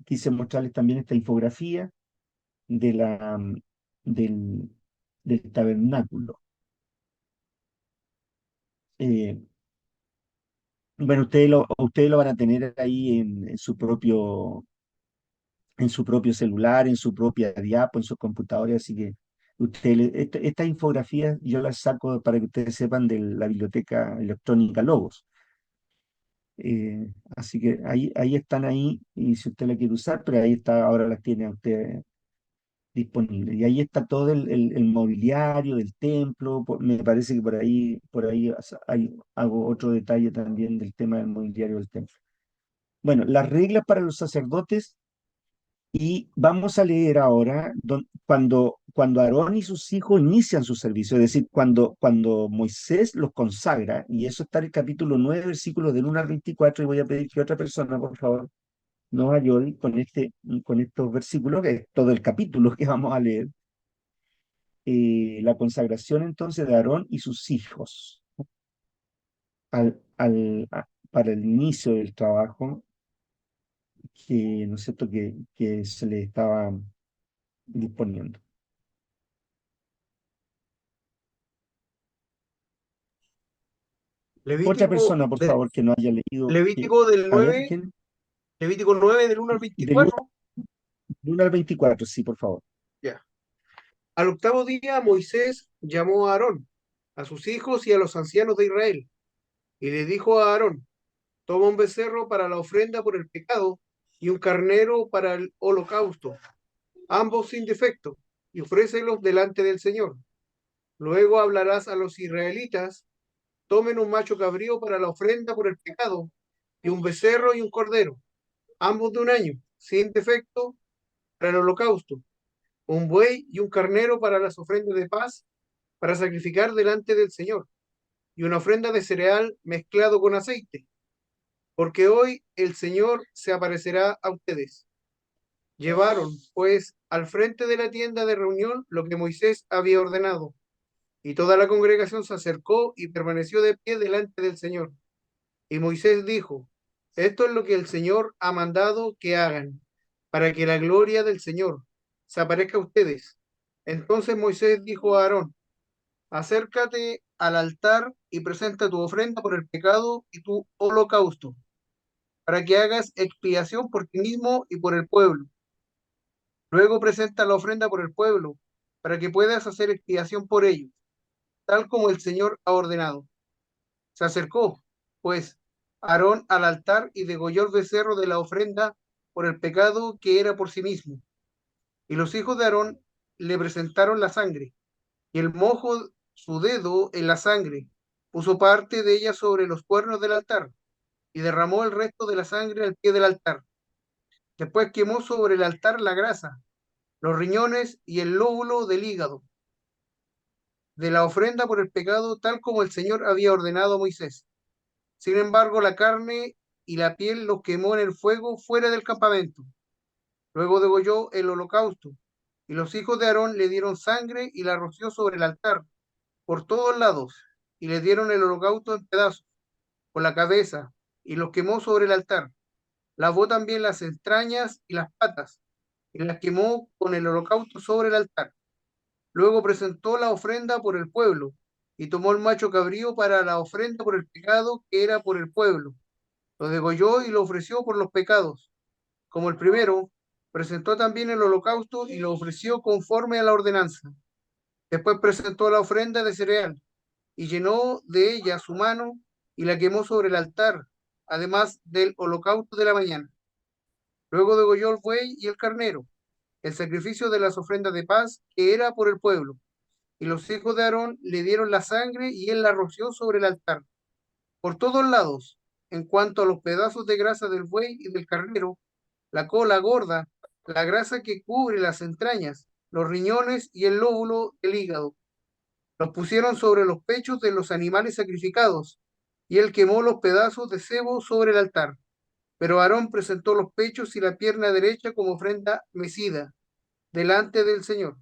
quise mostrarles también esta infografía de del, del tabernáculo. Eh, bueno, ustedes lo van a tener ahí en su propio celular, en su propia diapo, en sus computadores, así que esta infografía yo las saco para que ustedes sepan de la biblioteca electrónica Logos. Así que ahí están ahí, y si usted la quiere usar, pero ahí está, ahora las tiene usted disponible. Y ahí está todo el mobiliario del templo. Me parece que por ahí hago otro detalle también del tema del mobiliario del templo. Bueno, las reglas para los sacerdotes, y vamos a leer ahora cuando Aarón y sus hijos inician su servicio, es decir, cuando Moisés los consagra, y eso está en el capítulo 9, versículos del 1 al 24, y voy a pedir que otra persona, por favor, nos ayude con estos versículos, que es todo el capítulo que vamos a leer. La consagración entonces de Aarón y sus hijos para el inicio del trabajo ¿no es cierto?, que se le estaba disponiendo. Otra Levítico, persona, por favor, que no haya leído. Levítico del A ver, 9, ¿quién? Levítico 9 del 1 al Del 1, 24. 1 al 24, sí, por favor. Ya. Al octavo día Moisés llamó a Aarón, a sus hijos y a los ancianos de Israel, y le dijo a Aarón: toma un becerro para la ofrenda por el pecado y un carnero para el holocausto, ambos sin defecto, y ofrécelos delante del Señor. Luego hablarás a los israelitas, tomen un macho cabrío para la ofrenda por el pecado, y un becerro y un cordero, ambos de un año, sin defecto, para el holocausto, un buey y un carnero para las ofrendas de paz, para sacrificar delante del Señor, y una ofrenda de cereal mezclado con aceite, porque hoy el Señor se aparecerá a ustedes. Llevaron, pues, al frente de la tienda de reunión lo que Moisés había ordenado, y toda la congregación se acercó y permaneció de pie delante del Señor. Y Moisés dijo, esto es lo que el Señor ha mandado que hagan, para que la gloria del Señor se aparezca a ustedes. Entonces Moisés dijo a Aarón, acércate al altar y presenta tu ofrenda por el pecado y tu holocausto, para que hagas expiación por ti mismo y por el pueblo. Luego presenta la ofrenda por el pueblo, para que puedas hacer expiación por ellos, tal como el Señor ha ordenado. Se acercó, pues, Aarón al altar y degolló el becerro de la ofrenda por el pecado que era por sí mismo. Y los hijos de Aarón le presentaron la sangre, y el mojo su dedo en la sangre, puso parte de ella sobre los cuernos del altar, y derramó el resto de la sangre al pie del altar. Después quemó sobre el altar la grasa, los riñones y el lóbulo del hígado, de la ofrenda por el pecado, tal como el Señor había ordenado a Moisés. Sin embargo, la carne y la piel los quemó en el fuego fuera del campamento. Luego degolló el holocausto, y los hijos de Aarón le dieron sangre y la roció sobre el altar, por todos lados, y le dieron el holocausto en pedazos, con la cabeza, y los quemó sobre el altar. Lavó también las entrañas y las patas, y las quemó con el holocausto sobre el altar. Luego presentó la ofrenda por el pueblo, y tomó el macho cabrío para la ofrenda por el pecado que era por el pueblo. Lo degolló y lo ofreció por los pecados. Como el primero, presentó también el holocausto y lo ofreció conforme a la ordenanza. Después presentó la ofrenda de cereal y llenó de ella su mano y la quemó sobre el altar, además del holocausto de la mañana. Luego degolló el buey y el carnero, el sacrificio de las ofrendas de paz que era por el pueblo. Y los hijos de Aarón le dieron la sangre y él la roció sobre el altar, por todos lados. En cuanto a los pedazos de grasa del buey y del carnero, la cola gorda, la grasa que cubre las entrañas, los riñones y el lóbulo del hígado. Los pusieron sobre los pechos de los animales sacrificados, y él quemó los pedazos de cebo sobre el altar. Pero Aarón presentó los pechos y la pierna derecha como ofrenda mecida delante del Señor,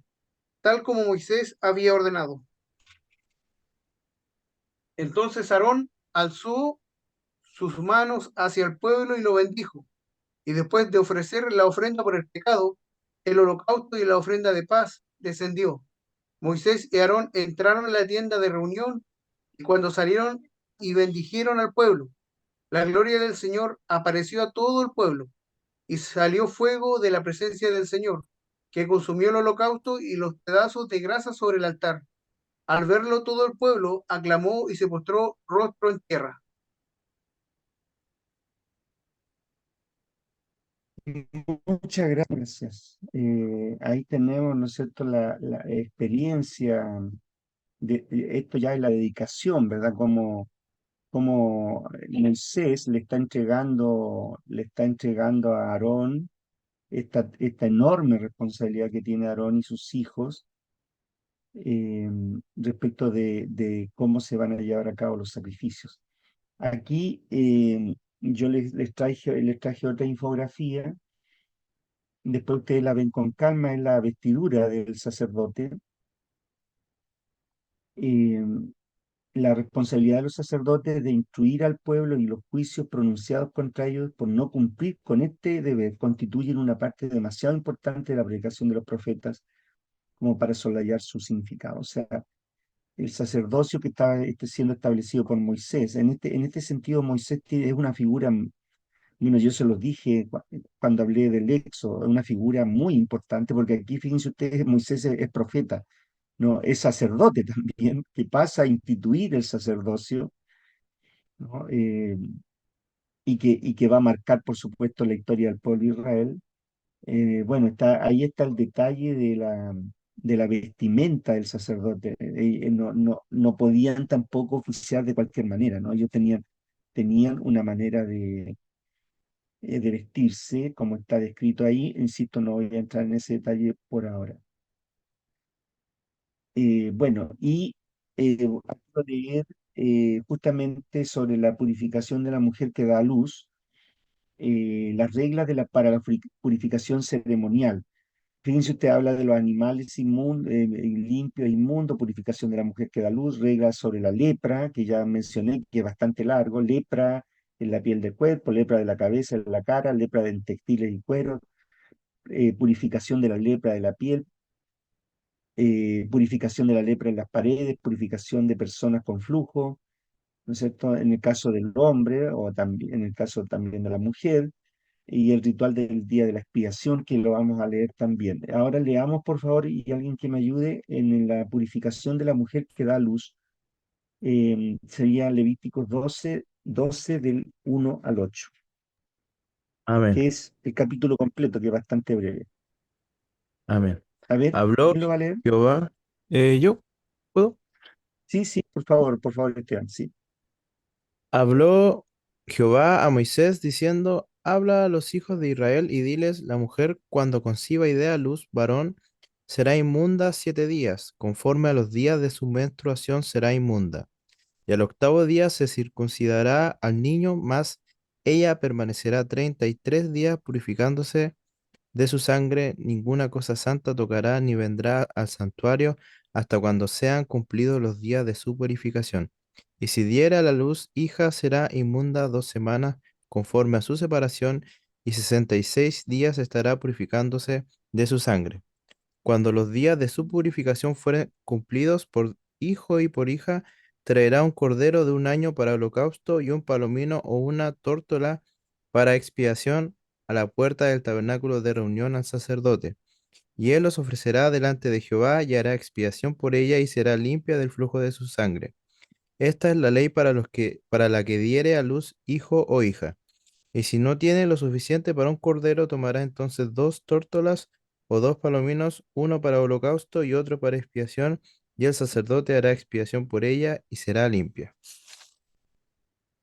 tal como Moisés había ordenado. Entonces Aarón alzó sus manos hacia el pueblo y lo bendijo. Y después de ofrecer la ofrenda por el pecado, el holocausto y la ofrenda de paz, descendió. Moisés y Aarón entraron en la tienda de reunión y cuando salieron y bendijeron al pueblo, la gloria del Señor apareció a todo el pueblo y salió fuego de la presencia del Señor, que consumió el holocausto y los pedazos de grasa sobre el altar. Al verlo todo el pueblo aclamó y se postró rostro en tierra. Muchas gracias. Ahí tenemos, ¿no es cierto?, la experiencia esto ya es la dedicación, ¿verdad? Como Moisés le está entregando a Aarón esta enorme responsabilidad que tiene Aarón y sus hijos eh, respecto de cómo se van a llevar a cabo los sacrificios. Aquí yo les traje otra infografía, después ustedes la ven con calma, es la vestidura del sacerdote. Eh, la responsabilidad de los sacerdotes de instruir al pueblo y los juicios pronunciados contra ellos por no cumplir con este deber constituyen una parte demasiado importante de la predicación de los profetas como para soslayar su significado. O sea, el sacerdocio que está siendo establecido por Moisés, en este sentido Moisés es una figura, bueno, yo se los dije cuando hablé del Éxodo, es una figura muy importante porque aquí, fíjense ustedes, Moisés es profeta, no, es sacerdote también, que pasa a instituir el sacerdocio, ¿no? Y que va a marcar, por supuesto, la historia del pueblo de Israel. Bueno, ahí está el detalle de la vestimenta del sacerdote. No podían tampoco oficiar de cualquier manera, ¿no? Ellos tenían una manera de vestirse, como está descrito ahí. Insisto, no voy a entrar en ese detalle por ahora. Bueno, y quiero leer justamente sobre la purificación de la mujer que da a luz, las reglas para la purificación ceremonial. Fíjense, usted habla de los animales limpios e inmundos, purificación de la mujer que da luz, reglas sobre la lepra, que ya mencioné, que es bastante largo, lepra en la piel del cuerpo, lepra de la cabeza, de la cara, lepra de textiles y cuero, purificación de la lepra de la piel, purificación de la lepra en las paredes, purificación de personas con flujo, ¿no es cierto? En el caso del hombre o también en el caso también de la mujer, y el ritual del día de la expiación, que lo vamos a leer también. Ahora leamos, por favor, y alguien que me ayude en la purificación de la mujer que da a luz. Sería Levíticos 12 del 1 al 8, Amén. que es el capítulo completo, que es bastante breve. Amén. A ver, Habló ¿quién lo va a leer? Jehová. ¿Yo puedo? Sí, sí, por favor, Esteban, sí. Habló Jehová a Moisés diciendo, habla a los hijos de Israel y diles, la mujer cuando conciba y dé a luz varón será inmunda 7 días, conforme a los días de su menstruación será inmunda. Y al octavo día se circuncidará al niño, mas ella permanecerá 33 días purificándose de su sangre, ninguna cosa santa tocará ni vendrá al santuario hasta cuando sean cumplidos los días de su purificación. Y si diera a la luz hija, será inmunda 2 semanas conforme a su separación, y 66 días estará purificándose de su sangre. Cuando los días de su purificación fueren cumplidos por hijo y por hija, traerá un cordero de un año para holocausto y un palomino o una tórtola para expiación a la puerta del tabernáculo de reunión al sacerdote. Y él los ofrecerá delante de Jehová y hará expiación por ella y será limpia del flujo de su sangre. Esta es la ley para la que diere a luz hijo o hija. Y si no tiene lo suficiente para un cordero, tomará entonces 2 tórtolas o 2 palominos, uno para holocausto y otro para expiación, y el sacerdote hará expiación por ella y será limpia.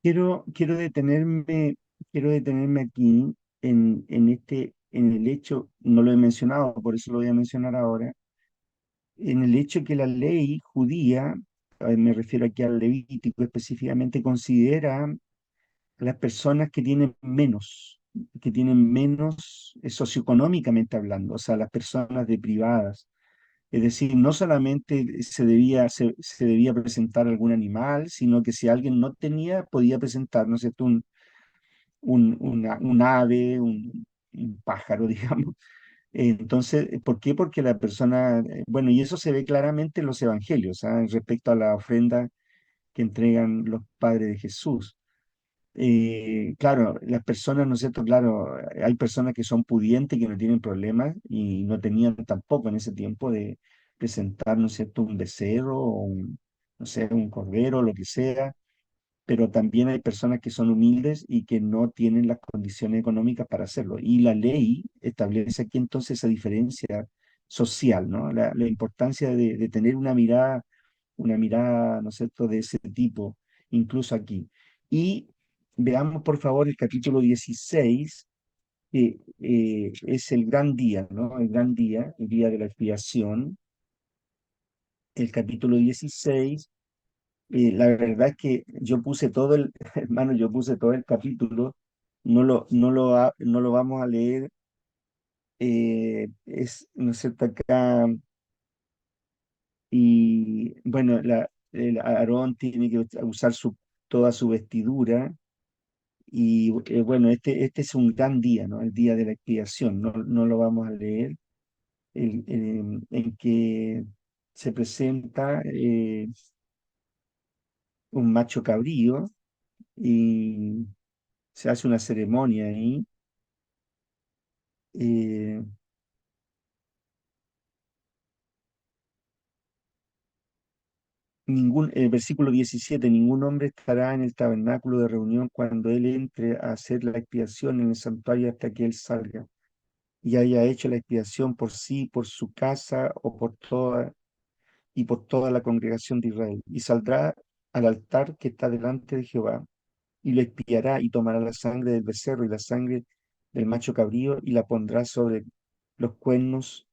Quiero, quiero detenerme, quiero detenerme aquí en el hecho, no lo he mencionado, por eso lo voy a mencionar ahora, en el hecho que la ley judía, me refiero aquí al Levítico específicamente, considera a las personas que tienen menos socioeconómicamente hablando, o sea, las personas deprivadas. Es decir, no solamente se debía presentar algún animal, sino que si alguien no tenía, podía presentar, ¿no es cierto?, un ave, un pájaro, digamos. Entonces, ¿por qué? Porque la persona, bueno, y eso se ve claramente en los evangelios, ¿ah? Respecto a la ofrenda que entregan los padres de Jesús. Claro, las personas, ¿no es cierto? Claro, hay personas que son pudientes, que no tienen problemas y no tenían tampoco en ese tiempo de presentar, ¿no es cierto?, un becerro o no sé, un cordero, lo que sea, pero también hay personas que son humildes y que no tienen las condiciones económicas para hacerlo. Y la ley establece aquí entonces esa diferencia social, ¿no? La importancia de tener una mirada, ¿no es cierto?, de ese tipo, incluso aquí. Y veamos, por favor, el capítulo 16, que es el gran día, ¿no? El gran día, el día de la expiación. El capítulo 16, la verdad es que yo puse todo el, hermano, yo puse todo el capítulo, no lo vamos a leer, ¿no es cierto?, acá, y bueno, el Aarón tiene que usar toda su vestidura, y bueno, este es un gran día, ¿no? El día de la expiación, no lo vamos a leer, en que se presenta un macho cabrío y se hace una ceremonia ahí. eh, el versículo 17, ningún hombre estará en el tabernáculo de reunión cuando él entre a hacer la expiación en el santuario hasta que él salga. y haya hecho la expiación por sí, por su casa o por toda la congregación de Israel. Y saldrá al altar que está delante de Jehová, y lo expiará, y tomará la sangre del becerro y la sangre del macho cabrío, y la pondrá sobre los cuernos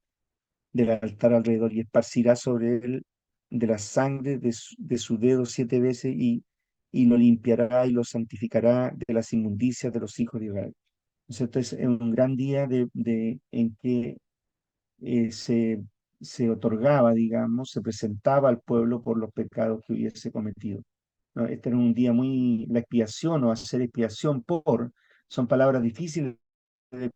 del altar alrededor, y esparcirá sobre él de la sangre de su dedo 7 veces, y lo limpiará y lo santificará de las inmundicias de los hijos de Israel. Entonces, es un gran día en que se otorgaba, digamos, se presentaba al pueblo por los pecados que hubiese cometido, ¿no? Este era un día la expiación o hacer expiación son palabras difíciles de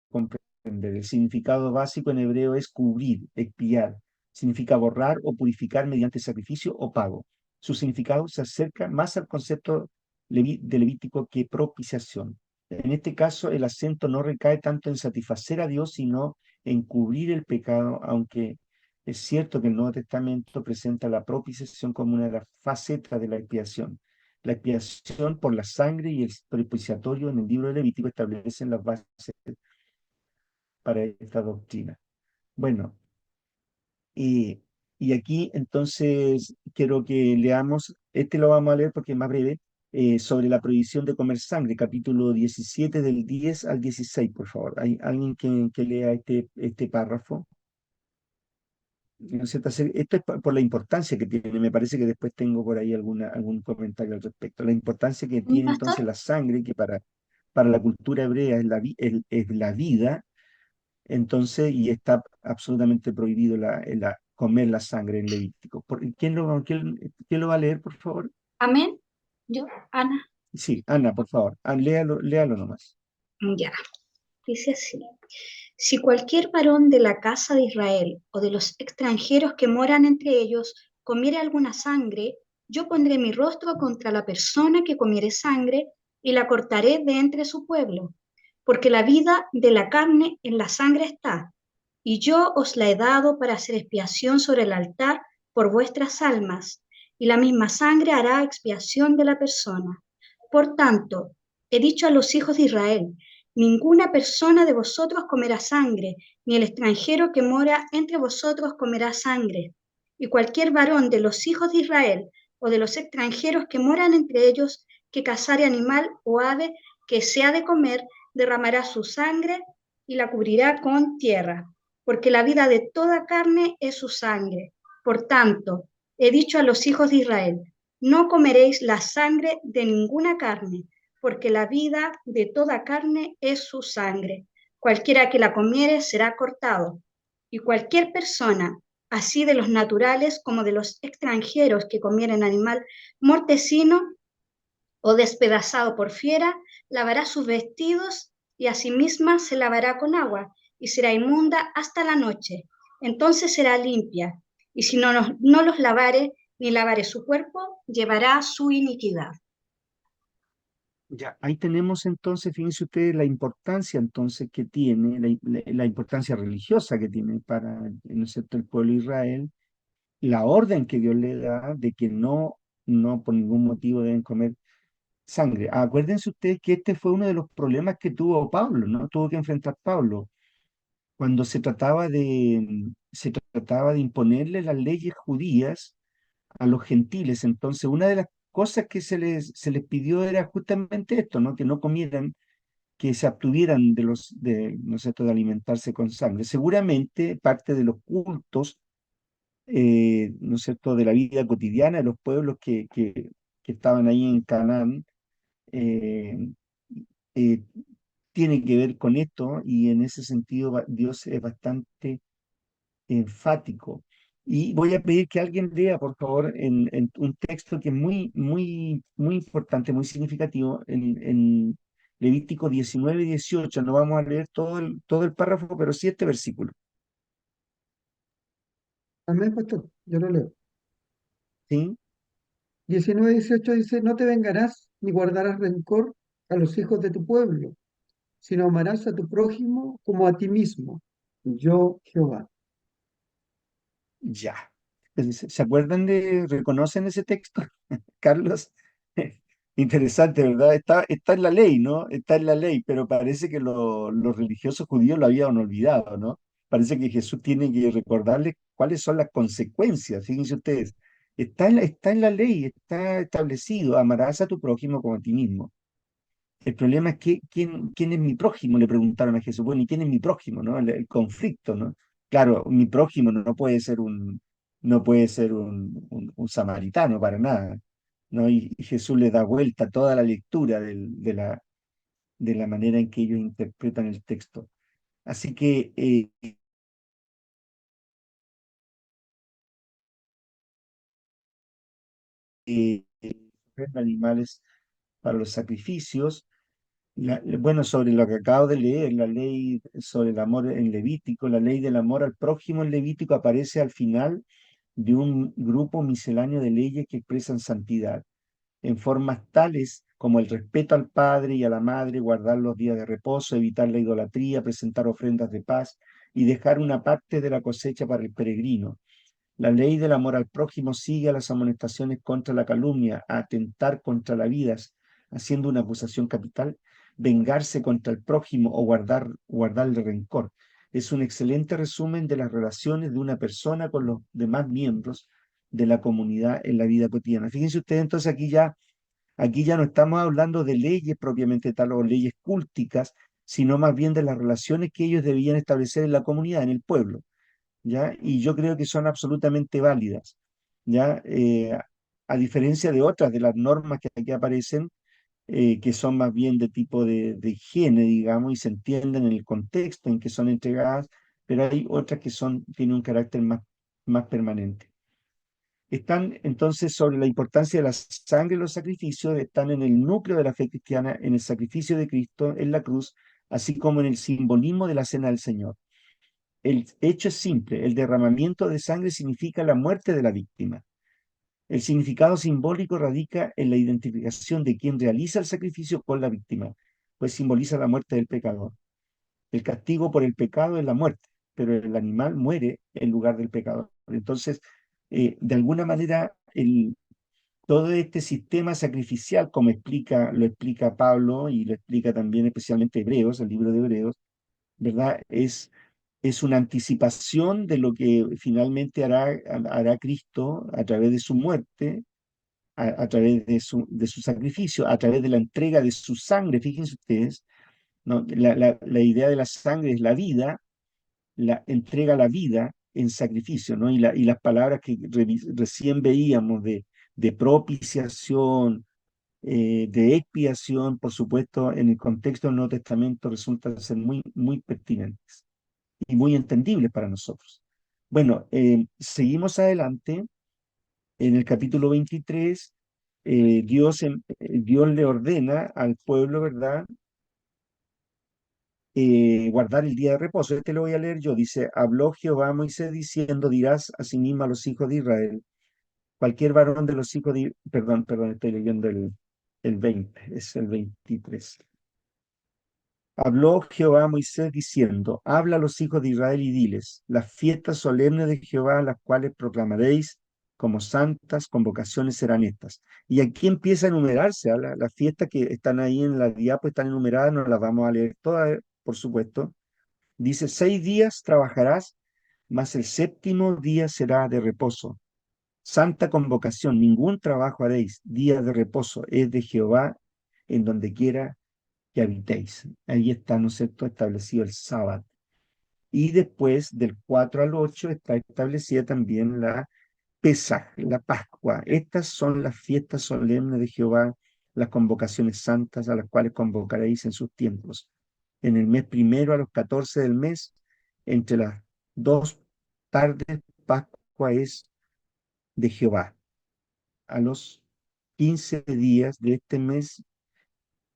comprender. El significado básico en hebreo es cubrir, expiar. Significa borrar o purificar mediante sacrificio o pago. Su significado se acerca más al concepto de Levítico que propiciación. En este caso, el acento no recae tanto en satisfacer a Dios, sino en cubrir el pecado, aunque es cierto que el Nuevo Testamento presenta la propiciación como una de las facetas de la expiación. La expiación por la sangre y el propiciatorio en el libro de Levítico establecen las bases para esta doctrina. Bueno, y, y aquí entonces quiero que leamos, este lo vamos a leer porque es más breve, sobre la prohibición de comer sangre, capítulo 17 del 10 al 16, por favor. ¿Hay alguien que lea este párrafo? ¿No es cierto? Esto es por la importancia que tiene, me parece que después tengo por ahí algún comentario al respecto. La importancia que ¿Mi tiene pastor? entonces la sangre, que para la cultura hebrea es la vida. Entonces, y está absolutamente prohibido comer la sangre en Levítico. ¿Quién lo va a leer, por favor? Amén. Yo, Ana. Sí, Ana, por favor. Léalo nomás. Ya. Dice así. Si cualquier varón de la casa de Israel o de los extranjeros que moran entre ellos comiere alguna sangre, yo pondré mi rostro contra la persona que comiere sangre y la cortaré de entre su pueblo, porque la vida de la carne en la sangre está, y yo os la he dado para hacer expiación sobre el altar por vuestras almas, y la misma sangre hará expiación de la persona. Por tanto, he dicho a los hijos de Israel, ninguna persona de vosotros comerá sangre, ni el extranjero que mora entre vosotros comerá sangre. Y cualquier varón de los hijos de Israel o de los extranjeros que moran entre ellos, que cazare animal o ave que se ha de comer, derramará su sangre y la cubrirá con tierra, porque la vida de toda carne es su sangre. Por tanto, he dicho a los hijos de Israel, no comeréis la sangre de ninguna carne, porque la vida de toda carne es su sangre. Cualquiera que la comiere será cortado. Y cualquier persona, así de los naturales como de los extranjeros que comieren animal mortecino o despedazado por fiera, lavará sus vestidos y a sí misma se lavará con agua y será inmunda hasta la noche. Entonces será limpia. Y si no los lavare ni lavare su cuerpo, llevará su iniquidad. Ya, ahí tenemos entonces, fíjense ustedes la importancia entonces que tiene, la importancia religiosa que tiene para, ¿no es cierto?, el pueblo de Israel, la orden que Dios le da de que no por ningún motivo deben comer sangre. Acuérdense ustedes que este fue uno de los problemas que tuvo Pablo, ¿no? Tuvo que enfrentar Pablo cuando se trataba de imponerle las leyes judías a los gentiles. Entonces, una de las cosas que se les pidió era justamente esto, ¿no? Que no comieran, que se abstuvieran ¿no es cierto?, de alimentarse con sangre. Seguramente parte de los cultos, ¿no es cierto?, de la vida cotidiana de los pueblos que estaban ahí en Canaán, eh, eh, tiene que ver con esto, y en ese sentido Dios es bastante enfático. Y voy a pedir que alguien lea, por favor, en un texto que es muy, muy, muy importante, muy significativo, en Levítico 19 y 18. No vamos a leer todo el párrafo, pero sí este versículo. Amén, pastor. Yo lo leo. ¿Sí? 19:18 dice, no te vengarás ni guardarás rencor a los hijos de tu pueblo, sino amarás a tu prójimo como a ti mismo. Yo, Jehová. Ya. ¿Se acuerdan reconocen ese texto, Carlos? Interesante, ¿verdad? Está en la ley, ¿no? Está en la ley, pero parece que los religiosos judíos lo habían olvidado, ¿no? Parece que Jesús tiene que recordarles cuáles son las consecuencias. Fíjense ustedes, está en la ley, está establecido, amarás a tu prójimo como a ti mismo. El problema es que, ¿quién es mi prójimo? Le preguntaron a Jesús. Bueno, ¿y quién es mi prójimo? ¿No? El conflicto, ¿no? Claro, mi prójimo no puede ser un samaritano para nada, ¿no? Y Jesús le da vuelta a toda la lectura de la manera en que ellos interpretan el texto. Así que animales para los sacrificios. Bueno, sobre lo que acabo de leer, la ley sobre el amor en Levítico, la ley del amor al prójimo en Levítico aparece al final de un grupo misceláneo de leyes que expresan santidad, en formas tales como el respeto al padre y a la madre, guardar los días de reposo, evitar la idolatría, presentar ofrendas de paz y dejar una parte de la cosecha para el peregrino. La ley del amor al prójimo sigue a las amonestaciones contra la calumnia, a atentar contra la vida, haciendo una acusación capital, vengarse contra el prójimo o guardarle rencor. Es un excelente resumen de las relaciones de una persona con los demás miembros de la comunidad en la vida cotidiana. Fíjense ustedes, entonces aquí ya no estamos hablando de leyes propiamente tal o leyes culticas, sino más bien de las relaciones que ellos debían establecer en la comunidad, en el pueblo. ¿Ya? Y yo creo que son absolutamente válidas, ¿ya? A diferencia de otras de las normas que aquí aparecen, que son más bien de tipo de higiene, digamos, y se entienden en el contexto en que son entregadas, pero hay otras que tienen un carácter más permanente. Están entonces sobre la importancia de la sangre y los sacrificios, están en el núcleo de la fe cristiana, en el sacrificio de Cristo en la cruz, así como en el simbolismo de la cena del Señor. El hecho es simple, el derramamiento de sangre significa la muerte de la víctima. El significado simbólico radica en la identificación de quien realiza el sacrificio con la víctima, pues simboliza la muerte del pecador. El castigo por el pecado es la muerte, pero el animal muere en lugar del pecador. Entonces, de alguna manera, todo este sistema sacrificial, como lo explica Pablo y lo explica también especialmente Hebreos, el libro de Hebreos, ¿verdad? Es una anticipación de lo que finalmente hará Cristo a través de su muerte, a través de su sacrificio, a través de la entrega de su sangre. Fíjense ustedes, ¿no? La idea de la sangre es la vida, la entrega la vida en sacrificio, ¿no? Y las palabras que recién veíamos de propiciación, de expiación, por supuesto, en el contexto del Nuevo Testamento resultan ser muy pertinentes y muy entendibles para nosotros. Bueno, seguimos adelante. En el capítulo 23, Dios le ordena al pueblo, ¿verdad? Guardar el día de reposo. Este lo voy a leer yo. Dice, habló Jehová a Moisés diciendo, dirás asimismo a los hijos de Israel, cualquier varón de los hijos de... Perdón, estoy leyendo el 20, es el 23. Habló Jehová a Moisés diciendo, habla a los hijos de Israel y diles, las fiestas solemnes de Jehová, las cuales proclamaréis como santas convocaciones serán estas. Y aquí empieza a enumerarse, ¿ah? Las fiestas que están ahí en la diapo están enumeradas, no las vamos a leer todas, por supuesto. Dice, 6 días trabajarás, mas el séptimo día será de reposo. Santa convocación, ningún trabajo haréis, día de reposo, es de Jehová en donde quiera que habitéis. Ahí está, ¿no es cierto?, establecido el sábado. Y después, del 4 al 8, está establecida también la Pesaj, la Pascua. Estas son las fiestas solemnes de Jehová, las convocaciones santas a las cuales convocaréis en sus tiempos. En el mes primero a los 14 del mes, entre las 2 tardes, Pascua es de Jehová. A los 15 días de este mes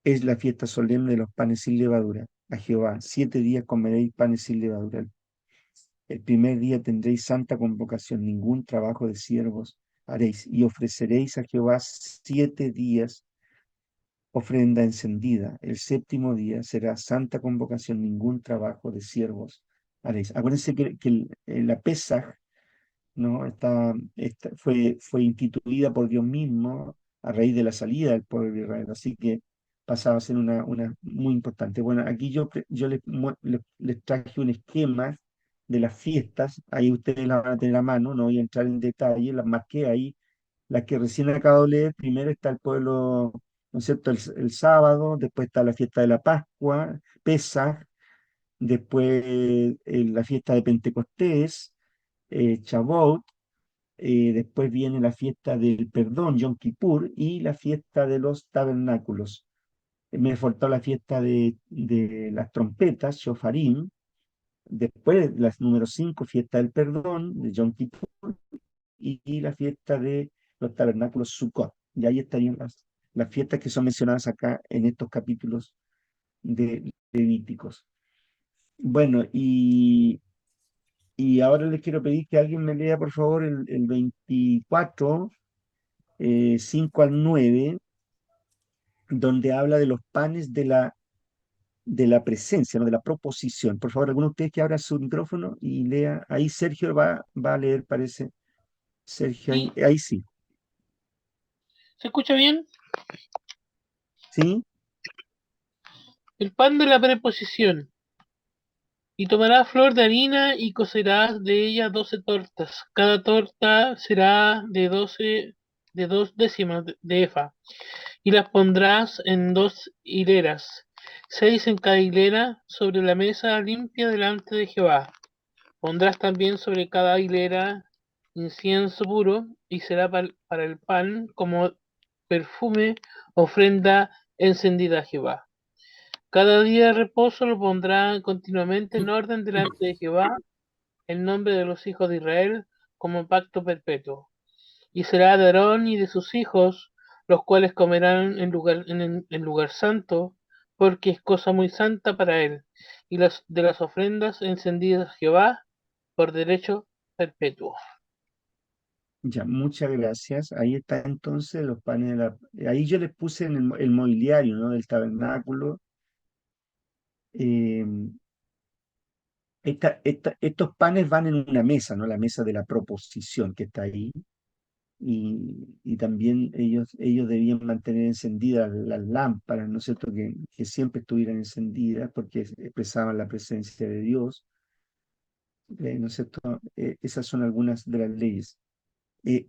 es la fiesta solemne de los panes sin levadura. A Jehová, 7 días comeréis panes sin levadura. El primer día tendréis santa convocación, ningún trabajo de siervos haréis, y ofreceréis a Jehová 7 días ofrenda encendida. El séptimo día será santa convocación, ningún trabajo de siervos haréis. Acuérdense que la Pesaj, ¿no? Fue instituida por Dios mismo a raíz de la salida del pueblo de Israel. Así que pasaba a ser una muy importante. Bueno, aquí yo les traje un esquema de las fiestas, ahí ustedes la van a tener a mano, no voy a entrar en detalle, las marqué ahí, las que recién acabo de leer. Primero está el pueblo, ¿no es cierto?, el sábado, después está la fiesta de la Pascua, Pesaj, después la fiesta de Pentecostés, Shavuot, después viene la fiesta del perdón, Yom Kippur, y la fiesta de los tabernáculos. Me faltó la fiesta de las trompetas, Shofarim, después la número 5, fiesta del perdón, de Yom Kippur, y la fiesta de los tabernáculos Sukkot. Y ahí estarían las fiestas que son mencionadas acá en estos capítulos de Levíticos. Bueno, y ahora les quiero pedir que alguien me lea, por favor, el 24, 5 al 9, donde habla de los panes de la presencia, ¿no? De la proposición. Por favor, alguno de ustedes que abra su micrófono y lea. Ahí Sergio va a leer, parece. Sergio, Sí, ahí sí. ¿se escucha bien? ¿Sí? El pan de la preposición. Y tomarás flor de harina y cocerás de ella 12 tortas. Cada torta será de 2 décimas de efa. Y las pondrás en 2 hileras, 6 en cada hilera, sobre la mesa limpia delante de Jehová. Pondrás también sobre cada hilera incienso puro, y será para el pan como perfume, ofrenda encendida a Jehová. Cada día de reposo lo pondrá continuamente en orden delante de Jehová, el nombre de los hijos de Israel, como pacto perpetuo. Y será de Aarón y de sus hijos, los cuales comerán en lugar santo, porque es cosa muy santa para él, y de las ofrendas encendidas a Jehová por derecho perpetuo. Ya, muchas gracias. Ahí está entonces los panes de Ahí yo les puse en el mobiliario, ¿no? Del tabernáculo. Eh, estos panes van en una mesa, ¿no? La mesa de la proposición que está ahí. Y también ellos debían mantener encendidas las lámparas, ¿no es cierto? Que siempre estuvieran encendidas porque expresaban la presencia de Dios, ¿no es cierto? Esas son algunas de las leyes. Eh,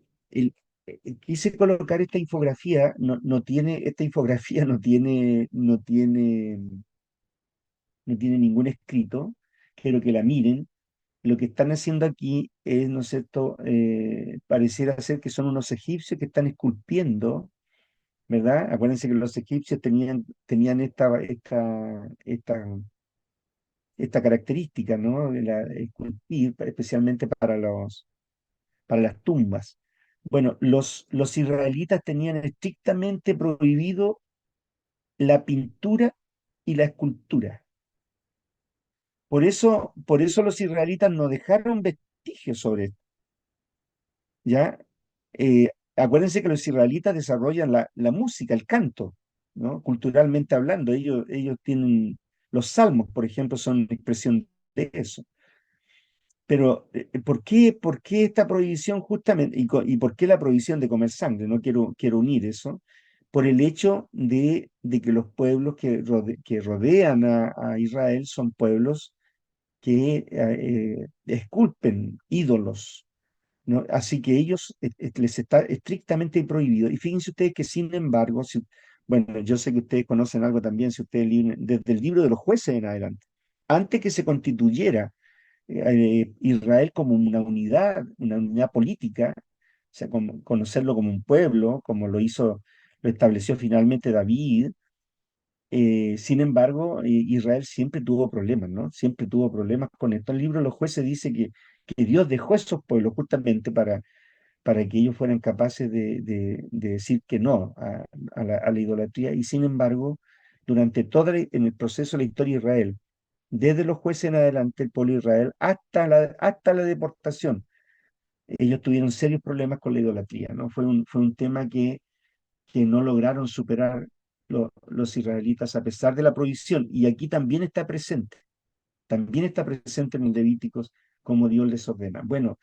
quise colocar esta infografía, esta infografía no tiene ningún escrito, quiero que la miren. Lo que están haciendo aquí es, ¿no es cierto?, pareciera ser que son unos egipcios que están esculpiendo, ¿verdad? Acuérdense que los egipcios tenían esta característica, ¿no? De esculpir, especialmente para las tumbas. Bueno, los israelitas tenían estrictamente prohibido la pintura y la escultura. Por eso los israelitas no dejaron vestigios sobre esto, ¿ya? Acuérdense que los israelitas desarrollan la música, el canto, ¿no? Culturalmente hablando, ellos tienen los salmos, por ejemplo, son expresión de eso. Pero, ¿por qué esta prohibición justamente? ¿Y por qué la prohibición de comer sangre? No quiero unir eso. Por el hecho de que los pueblos que rodean a Israel son pueblos que esculpen ídolos, ¿no? Así que ellos les está estrictamente prohibido. Y fíjense ustedes que, sin embargo, bueno, yo sé que ustedes conocen algo también, si ustedes desde el libro de los jueces en adelante, antes que se constituyera Israel como una unidad política, o sea, conocerlo como un pueblo, como lo estableció finalmente David. Sin embargo, Israel siempre tuvo problemas, ¿no? Siempre tuvo problemas con esto. El libro de los jueces dice que Dios dejó esos pueblos justamente para que ellos fueran capaces de decir que no a la idolatría. Y sin embargo, durante en el proceso de la historia de Israel, desde los jueces en adelante, el pueblo de Israel, hasta la deportación, ellos tuvieron serios problemas con la idolatría, ¿no? Fue un tema que no lograron superar los israelitas a pesar de la prohibición. Y aquí también está presente en el Levíticos como Dios les ordena. Bueno,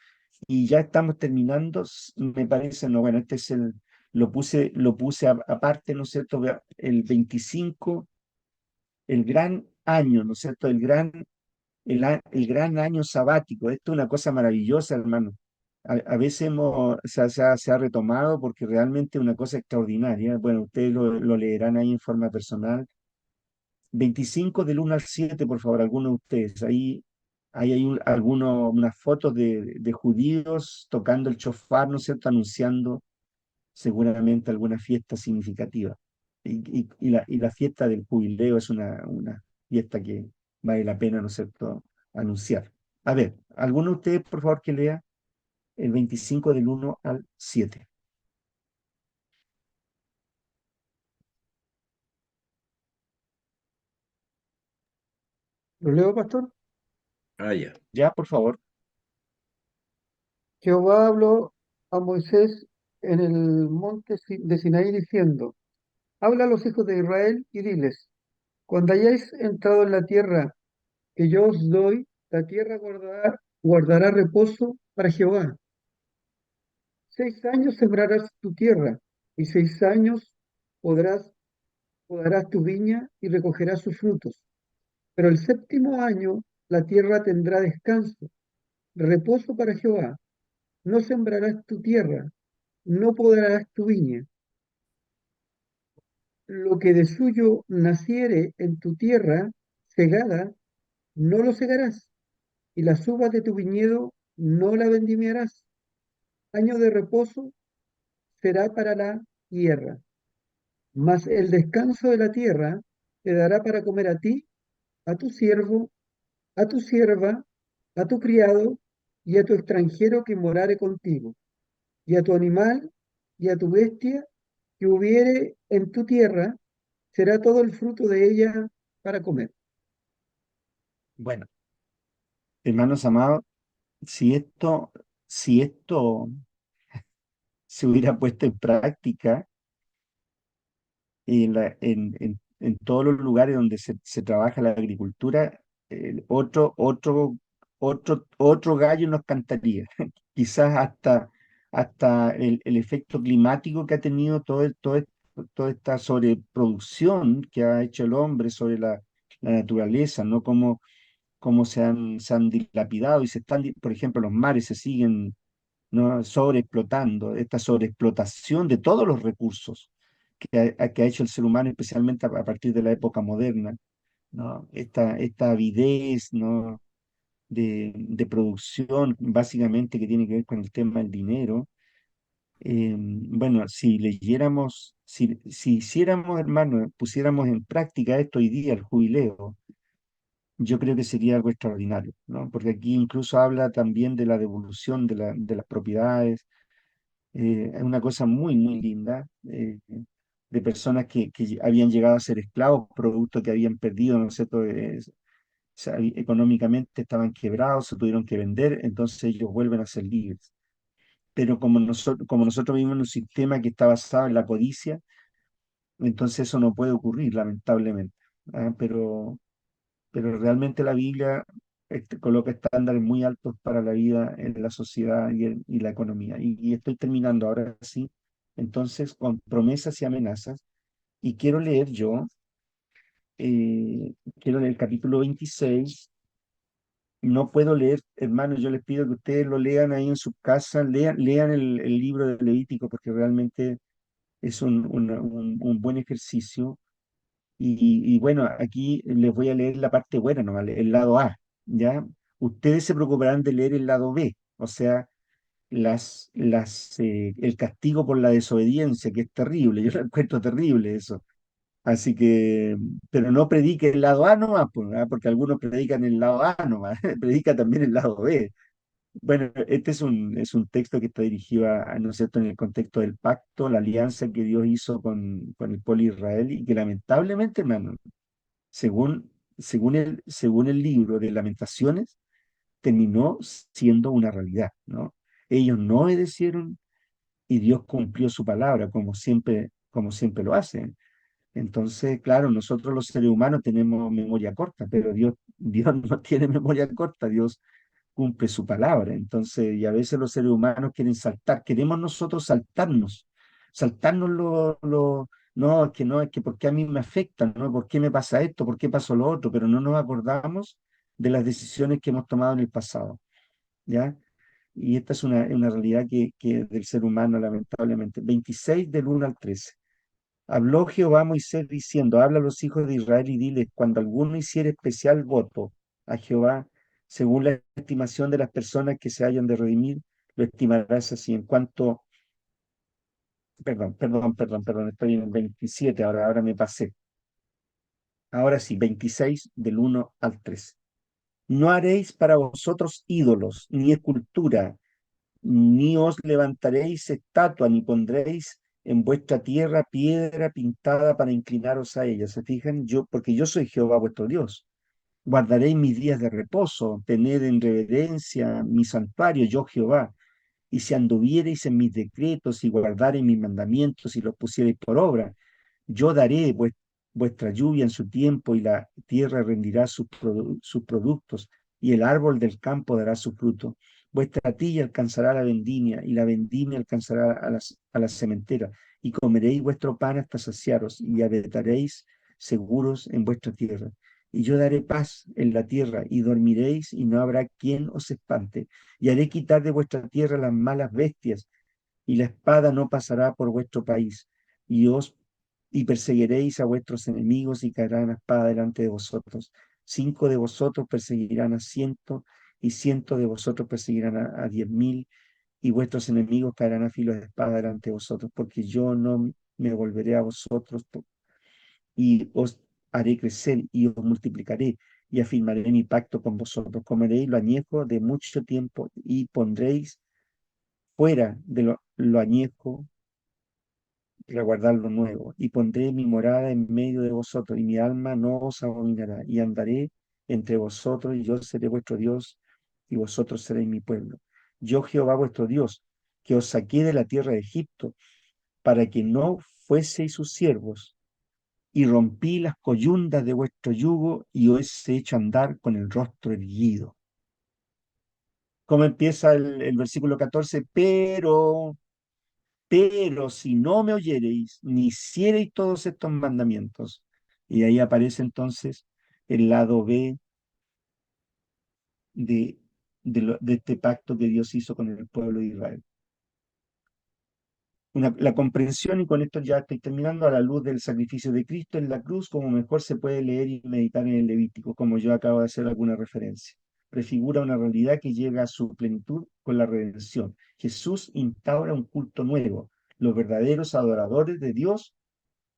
y ya estamos terminando, me parece, no, bueno, este es lo puse aparte, ¿no es cierto? El 25, el gran año, ¿no es cierto? El gran año sabático. Esto es una cosa maravillosa, hermano. A veces se ha retomado porque realmente es una cosa extraordinaria. Bueno, ustedes lo leerán ahí en forma personal. 25 del 1 al 7, por favor, algunos de ustedes. Ahí hay unas fotos de judíos tocando el shofar, ¿no es cierto? Anunciando seguramente alguna fiesta significativa. Y la fiesta del jubileo es una fiesta que vale la pena, ¿no es cierto?, anunciar. A ver, alguno de ustedes, por favor, que lea el 25 del 1 al 7. ¿Lo leo, pastor? Ah, ya. Ya, por favor. Jehová habló a Moisés en el monte de Sinaí diciendo, habla a los hijos de Israel y diles, cuando hayáis entrado en la tierra que yo os doy, la tierra guardará reposo para Jehová. 6 años sembrarás tu tierra, y 6 años podrás, podarás tu viña y recogerás sus frutos. Pero el séptimo año la tierra tendrá descanso, reposo para Jehová. No sembrarás tu tierra, no podarás tu viña. Lo que de suyo naciere en tu tierra segada, no lo segarás, y las uvas de tu viñedo no la vendimiarás. Año de reposo será para la tierra, mas el descanso de la tierra te dará para comer a ti, a tu siervo, a tu sierva, a tu criado y a tu extranjero que morare contigo, y a tu animal y a tu bestia que hubiere en tu tierra, será todo el fruto de ella para comer. Bueno, hermanos amados, si esto, si esto se hubiera puesto en práctica en todos los lugares donde se trabaja la agricultura, otro gallo nos cantaría. Quizás hasta el efecto climático que ha tenido toda esta sobreproducción que ha hecho el hombre sobre la naturaleza, ¿no? Cómo se han dilapidado y por ejemplo, los mares se siguen, ¿no?, sobreexplotando, esta sobreexplotación de todos los recursos que ha hecho el ser humano, especialmente a partir de la época moderna, ¿no? Esta avidez, ¿no?, de producción, básicamente que tiene que ver con el tema del dinero. Bueno, si hiciéramos, hermano, pusiéramos en práctica esto hoy día, el jubileo, yo creo que sería algo extraordinario, ¿no? Porque aquí incluso habla también de la devolución de las propiedades. Es una cosa muy, muy linda, de personas que habían llegado a ser esclavos, producto que habían perdido, ¿no es cierto? Económicamente estaban quebrados, se tuvieron que vender, entonces ellos vuelven a ser libres. Pero como nosotros vivimos en un sistema que está basado en la codicia, entonces eso no puede ocurrir, lamentablemente. ¿Ah? Pero realmente la Biblia coloca estándares muy altos para la vida en la sociedad y la economía. Y estoy terminando ahora sí, entonces, con promesas y amenazas. Y quiero leer el capítulo 26. No puedo leer, hermanos, yo les pido que ustedes lo lean ahí en su casa, lean el libro de Levítico, porque realmente es un buen ejercicio. Y bueno, aquí les voy a leer la parte buena nomás, el lado A, ¿ya? Ustedes se preocuparán de leer el lado B, o sea, el castigo por la desobediencia, que es terrible, yo lo encuentro terrible eso. Así que, pero no predique el lado A nomás, pues, ¿ah? Porque algunos predican el lado A nomás, predica también el lado B. Bueno, este es un texto que está dirigido ¿no es cierto?, en el contexto del pacto, la alianza que Dios hizo con el pueblo de Israel y que lamentablemente, hermano, según el libro de Lamentaciones, terminó siendo una realidad, ¿no? Ellos no obedecieron y Dios cumplió su palabra, como siempre lo hace. Entonces, claro, nosotros los seres humanos tenemos memoria corta, pero Dios no tiene memoria corta, Dios cumple su palabra. Entonces, y a veces los seres humanos quieren saltar, queremos nosotros saltarnos saltarnos no, es que ¿por qué a mí me afecta? ¿No? ¿Por qué me pasa esto? ¿Por qué pasó lo otro? Pero no nos acordamos de las decisiones que hemos tomado en el pasado, ¿ya? Y esta es una realidad que del ser humano, lamentablemente. 26 del 1 al 13. Habló Jehová a Moisés diciendo, habla a los hijos de Israel y diles, cuando alguno hiciere especial voto a Jehová, según la estimación de las personas que se hayan de redimir, lo estimarás así. En cuanto, perdón, estoy en el 27, ahora me pasé. Ahora sí, 26 del 1 al 13. No haréis para vosotros ídolos, ni escultura, ni os levantaréis estatua, ni pondréis en vuestra tierra piedra pintada para inclinaros a ella. ¿Se fijan? Porque yo soy Jehová vuestro Dios. Guardaréis mis días de reposo, tened en reverencia mi santuario, yo Jehová. Y si anduviereis en mis decretos y guardareis mis mandamientos y los pusiereis por obra, yo daré vuestra lluvia en su tiempo y la tierra rendirá sus productos y el árbol del campo dará su fruto. Vuestra tilla alcanzará la vendimia y la vendimia alcanzará a la sementera y comeréis vuestro pan hasta saciaros y habitaréis seguros en vuestra tierra. Y yo daré paz en la tierra y dormiréis y no habrá quien os espante. Y haré quitar de vuestra tierra las malas bestias y la espada no pasará por vuestro país. Y perseguiréis a vuestros enemigos y caerán a espada delante de vosotros. 5 de vosotros perseguirán a 100 y 100 de vosotros perseguirán a 10.000 y vuestros enemigos caerán a filo de espada delante de vosotros, porque yo no me volveré a vosotros y os haré crecer y os multiplicaré y afirmaré mi pacto con vosotros. Comeréis lo añejo de mucho tiempo y pondréis fuera de lo añejo para guardar lo nuevo. Y pondré mi morada en medio de vosotros y mi alma no os abominará. Y andaré entre vosotros y yo seré vuestro Dios y vosotros seréis mi pueblo. Yo Jehová vuestro Dios, que os saqué de la tierra de Egipto para que no fueseis sus siervos y rompí las coyundas de vuestro yugo y os he hecho andar con el rostro erguido. ¿Cómo empieza el versículo 14? Pero si no me oyereis, ni hiciereis todos estos mandamientos. Y ahí aparece entonces el lado B de este pacto que Dios hizo con el pueblo de Israel. La comprensión, y con esto ya estoy terminando, a la luz del sacrificio de Cristo en la cruz, como mejor se puede leer y meditar en el Levítico, como yo acabo de hacer alguna referencia. Prefigura una realidad que llega a su plenitud con la redención. Jesús instaura un culto nuevo. Los verdaderos adoradores de Dios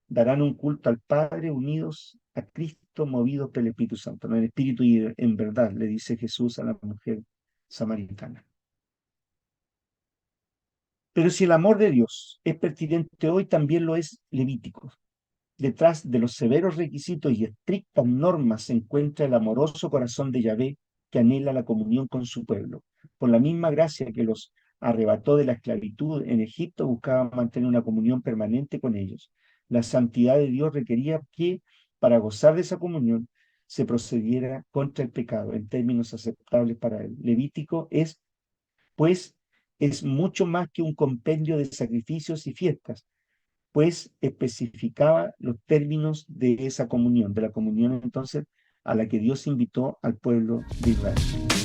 darán un culto al Padre unidos a Cristo, movidos por el Espíritu Santo, no en espíritu y en verdad, le dice Jesús a la mujer samaritana. Pero si el amor de Dios es pertinente hoy, también lo es Levítico. Detrás de los severos requisitos y estrictas normas se encuentra el amoroso corazón de Yahvé que anhela la comunión con su pueblo. Por la misma gracia que los arrebató de la esclavitud en Egipto, buscaba mantener una comunión permanente con ellos. La santidad de Dios requería que, para gozar de esa comunión, se procediera contra el pecado en términos aceptables para él. Levítico pues, es mucho más que un compendio de sacrificios y fiestas, pues especificaba los términos de esa comunión, de la comunión entonces a la que Dios invitó al pueblo de Israel.